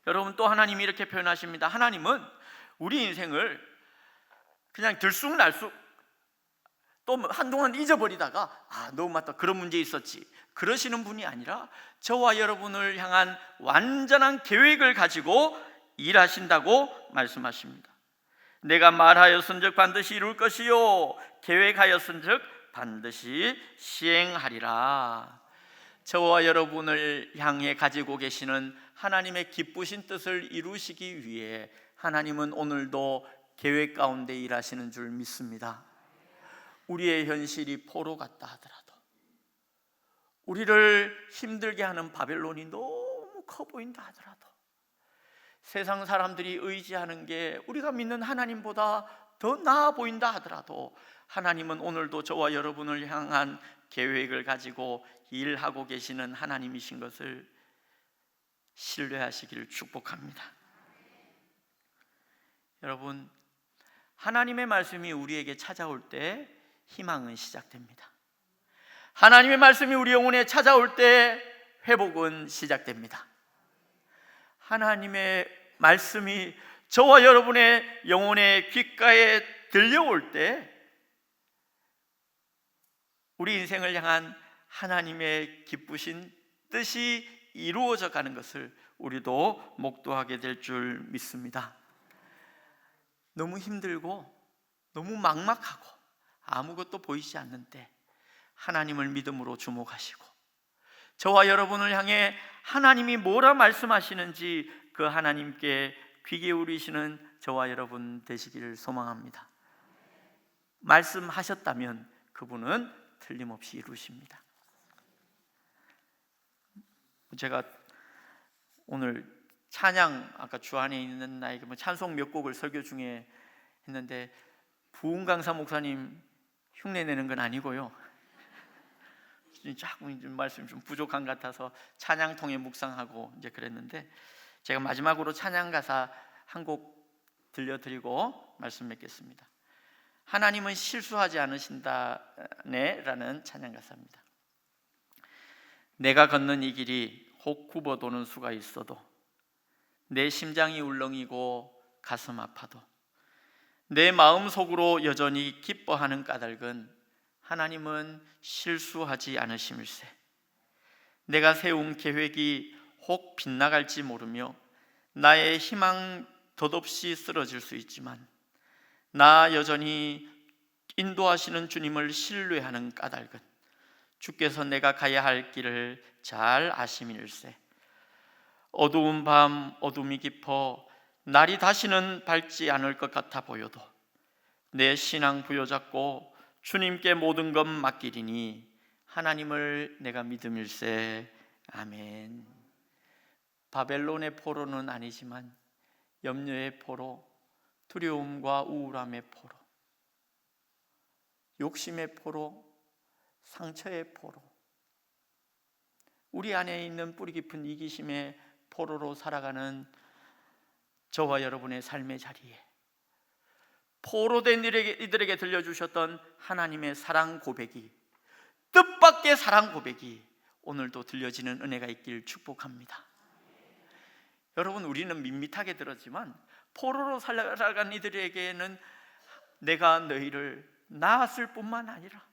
여러분, 또 하나님이 이렇게 표현하십니다. 하나님은 우리 인생을 그냥 들쑥날쑥 또 한동안 잊어버리다가 너무 맞다, 그런 문제 있었지, 그러시는 분이 아니라 저와 여러분을 향한 완전한 계획을 가지고 일하신다고 말씀하십니다. 내가 말하였은즉 반드시 이룰 것이요 계획하였은즉 반드시 시행하리라. 저와 여러분을 향해 가지고 계시는 하나님의 기쁘신 뜻을 이루시기 위해 하나님은 오늘도 계획 가운데 일하시는 줄 믿습니다. 우리의 현실이 포로 같다 하더라도, 우리를 힘들게 하는 바벨론이 너무 커 보인다 하더라도, 세상 사람들이 의지하는 게 우리가 믿는 하나님보다 더 나아 보인다 하더라도 하나님은 오늘도 저와 여러분을 향한 계획을 가지고 일하고 계시는 하나님이신 것을 신뢰하시기를 축복합니다. 여러분, 하나님의 말씀이 우리에게 찾아올 때 희망은 시작됩니다. 하나님의 말씀이 우리 영혼에 찾아올 때 회복은 시작됩니다. 하나님의 말씀이 저와 여러분의 영혼의 귓가에 들려올 때 우리 인생을 향한 하나님의 기쁘신 뜻이 이루어져 가는 것을 우리도 목도하게 될 줄 믿습니다. 너무 힘들고 너무 막막하고 아무것도 보이지 않는 때 하나님을 믿음으로 주목하시고, 저와 여러분을 향해 하나님이 뭐라 말씀하시는지 그 하나님께 귀 기울이시는 저와 여러분 되시기를 소망합니다. 말씀하셨다면 그분은 틀림없이 이루십니다. 제가 오늘 찬양, 아까 주 안에 있는 나에게 찬송 몇 곡을 설교 중에 했는데 부흥강사 목사님 흉내 내는 건 아니고요, 자꾸 말씀이 좀 부족한 것 같아서 찬양 통해 묵상하고 이제 그랬는데, 제가 마지막으로 찬양 가사 한 곡 들려드리고 말씀 맺겠습니다. 하나님은 실수하지 않으신다네 라는 찬양 가사입니다. 내가 걷는 이 길이 혹 굽어 도는 수가 있어도, 내 심장이 울렁이고 가슴 아파도, 내 마음속으로 여전히 기뻐하는 까닭은 하나님은 실수하지 않으심일세. 내가 세운 계획이 혹 빗나갈지 모르며 나의 희망 덧없이 쓰러질 수 있지만, 나 여전히 인도하시는 주님을 신뢰하는 까닭은 주께서 내가 가야 할 길을 잘 아심일세. 어두운 밤 어둠이 깊어 날이 다시는 밝지 않을 것 같아 보여도 내 신앙 부여잡고 주님께 모든 것 맡기리니 하나님을 내가 믿음일세. 아멘. 바벨론의 포로는 아니지만 염려의 포로, 두려움과 우울함의 포로, 욕심의 포로, 상처의 포로, 우리 안에 있는 뿌리 깊은 이기심의 포로로 살아가는 저와 여러분의 삶의 자리에 포로된 이들에게 들려주셨던 하나님의 사랑 고백이, 뜻밖의 사랑 고백이 오늘도 들려지는 은혜가 있길 축복합니다. 여러분, 우리는 밋밋하게 들었지만 포로로 살아간 이들에게는 내가 너희를 낳았을 뿐만 아니라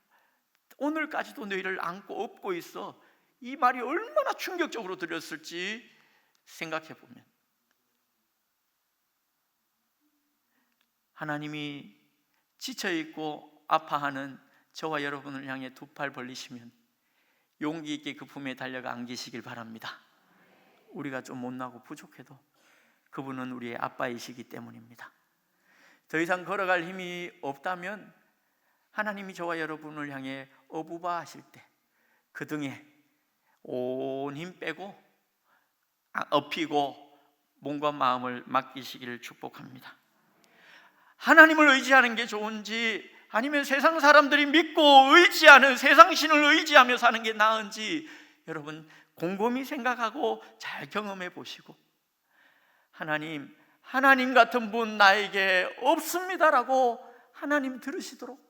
오늘까지도 너희를 안고 업고 있어, 이 말이 얼마나 충격적으로 들렸을지 생각해 보면, 하나님이 지쳐있고 아파하는 저와 여러분을 향해 두 팔 벌리시면 용기 있게 그 품에 달려가 안기시길 바랍니다. 우리가 좀 못나고 부족해도 그분은 우리의 아빠이시기 때문입니다. 더 이상 걸어갈 힘이 없다면 하나님이 저와 여러분을 향해 어부바 하실 때 그 등에 온 힘 빼고 엎이고 몸과 마음을 맡기시기를 축복합니다. 하나님을 의지하는 게 좋은지 아니면 세상 사람들이 믿고 의지하는 세상 신을 의지하며 사는 게 나은지 여러분 곰곰이 생각하고 잘 경험해 보시고, 하나님 같은 분 나에게 없습니다라고 하나님 들으시도록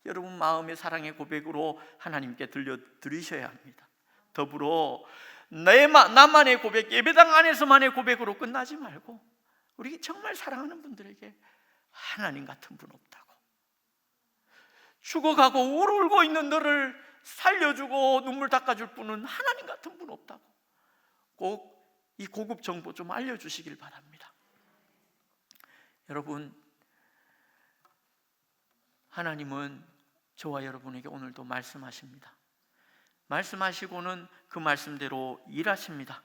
여러분 마음의 사랑의 고백으로 하나님께 들려드리셔야 합니다. 더불어 나만의 고백, 예배당 안에서만의 고백으로 끝나지 말고 우리 정말 사랑하는 분들에게 하나님 같은 분 없다고, 죽어가고 울고 있는 너를 살려주고 눈물 닦아줄 분은 하나님 같은 분 없다고 꼭 이 고급 정보 좀 알려주시길 바랍니다. 여러분, 하나님은 저와 여러분에게 오늘도 말씀하십니다. 말씀하시고는 그 말씀대로 일하십니다.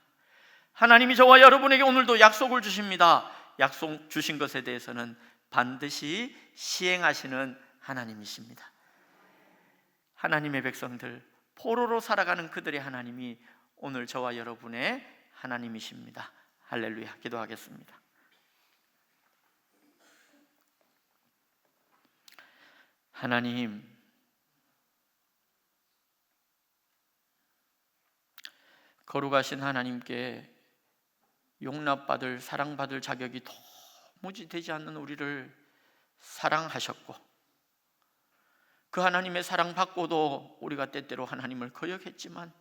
하나님이 저와 여러분에게 오늘도 약속을 주십니다. 약속 주신 것에 대해서는 반드시 시행하시는 하나님이십니다. 하나님의 백성들, 포로로 살아가는 그들의 하나님이 오늘 저와 여러분의 하나님이십니다. 할렐루야. 기도하겠습니다. 하나님, 거룩하신 하나님께 용납받을, 사랑받을 자격이 도무지 되지 않는 우리를 사랑하셨고, 그 하나님의 사랑받고도 우리가 때때로 하나님을 거역했지만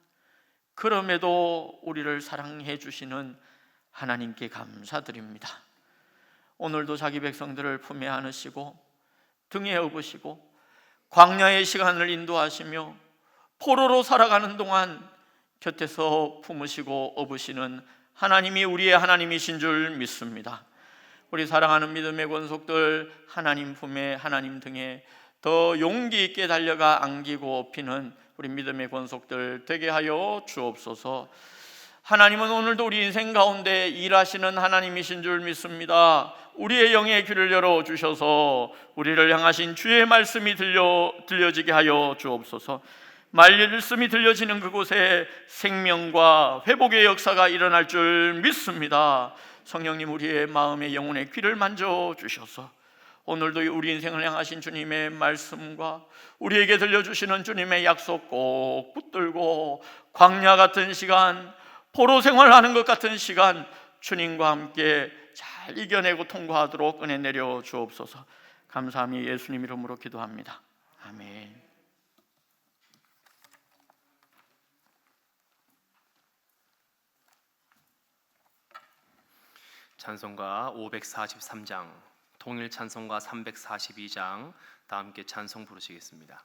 그럼에도 우리를 사랑해 주시는 하나님께 감사드립니다. 오늘도 자기 백성들을 품에 안으시고 등에 업으시고 광야의 시간을 인도하시며 포로로 살아가는 동안 곁에서 품으시고 업으시는 하나님이 우리의 하나님이신 줄 믿습니다. 우리 사랑하는 믿음의 권속들, 하나님 품에, 하나님 등에 더 용기 있게 달려가 안기고 업히는 우리 믿음의 권속들 되게 하여 주옵소서. 하나님은 오늘도 우리 인생 가운데 일하시는 하나님이신 줄 믿습니다. 우리의 영의 귀를 열어주셔서 우리를 향하신 주의 말씀이 들려지게 하여 주옵소서. 말씀이 들려지는 그곳에 생명과 회복의 역사가 일어날 줄 믿습니다. 성령님, 우리의 마음의 영혼의 귀를 만져주셔서 오늘도 우리 인생을 향하신 주님의 말씀과 우리에게 들려주시는 주님의 약속 꼭 붙들고 광야 같은 시간, 포로 생활하는 것 같은 시간 주님과 함께 잘 이겨내고 통과하도록 은혜 내려 주옵소서. 감사함이 예수님 이름으로 기도합니다. 아멘. 찬송가 543장, 통일 찬송가 342장 다 함께 찬송 부르시겠습니다.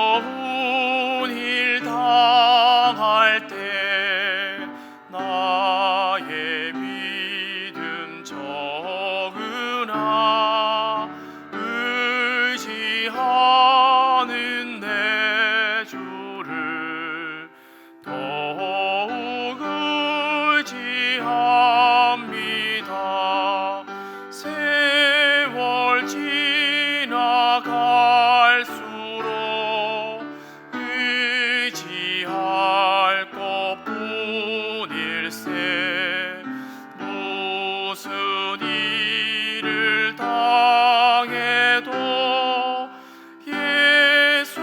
어려운 일 당할 때 나의 믿음 적으나 의지하는 내 주를 더욱 의지합니다. 세월 지나갈수록 의지할 것뿐일세. 무슨 일을 당해도 예수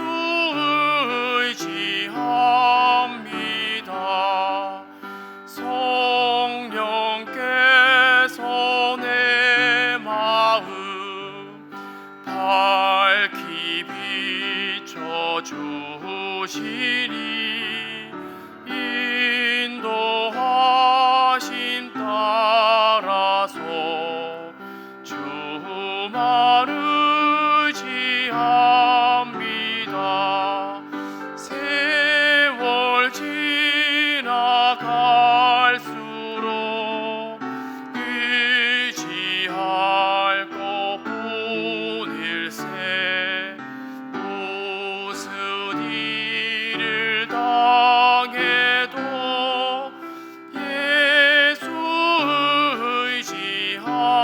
의지합니다. 성령께서 내 마음 밝히 비춰주시니 인도하심 따라서 주만 의지합니다. 세월 지나갈수록 의지할 것뿐일세. 무슨 일을 당해도 예수 의지합니다.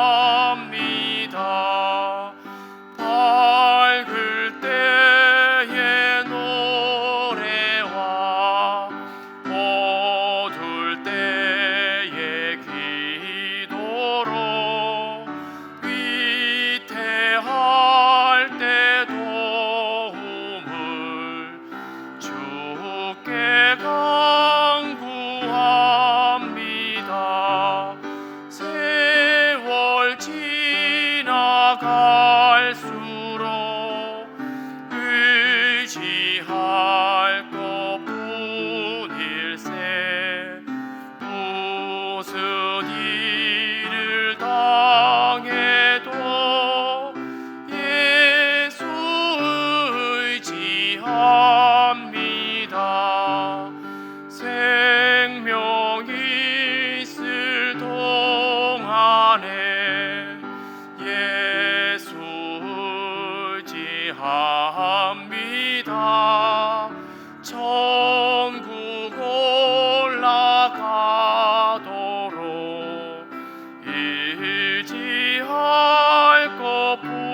밝을 나갈수록 의지할 것뿐일세. 무슨 일을 당해도 예수 의지합니다. 생명이 있을 동안에 예수 의지합니다. 천국 올라가도록 의지할 것뿐일세.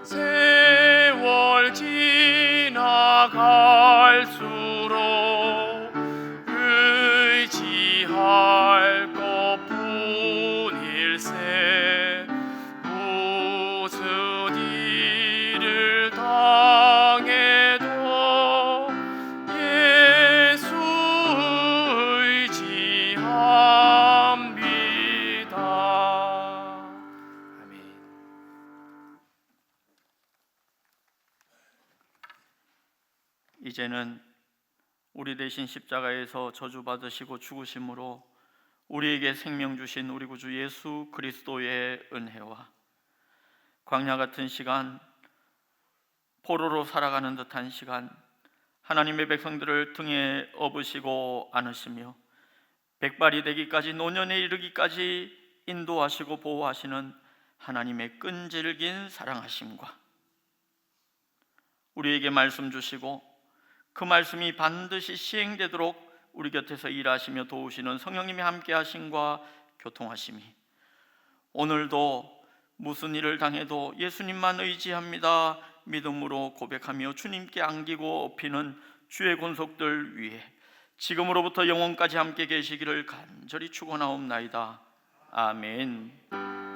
세월 지나갈수록 의지할 것뿐일세. 무슨 일을 당해도 예수 의지합니다. 아멘. 이제는 우리 대신 십자가에서 저주받으시고 죽으심으로 우리에게 생명 주신 우리 구주 예수 그리스도의 은혜와 광야 같은 시간, 포로로 살아가는 듯한 시간, 하나님의 백성들을 등에 업으시고 안으시며 백발이 되기까지, 노년에 이르기까지 인도하시고 보호하시는 하나님의 끈질긴 사랑하심과 우리에게 말씀 주시고 그 말씀이 반드시 시행되도록 우리 곁에서 일하시며 도우시는 성령님의 함께 하심과 교통하심이 오늘도 무슨 일을 당해도 예수님만 의지합니다 믿음으로 고백하며 주님께 안기고 업히는 주의 권속들 위해 지금으로부터 영원까지 함께 계시기를 간절히 축원하옵나이다. 아멘.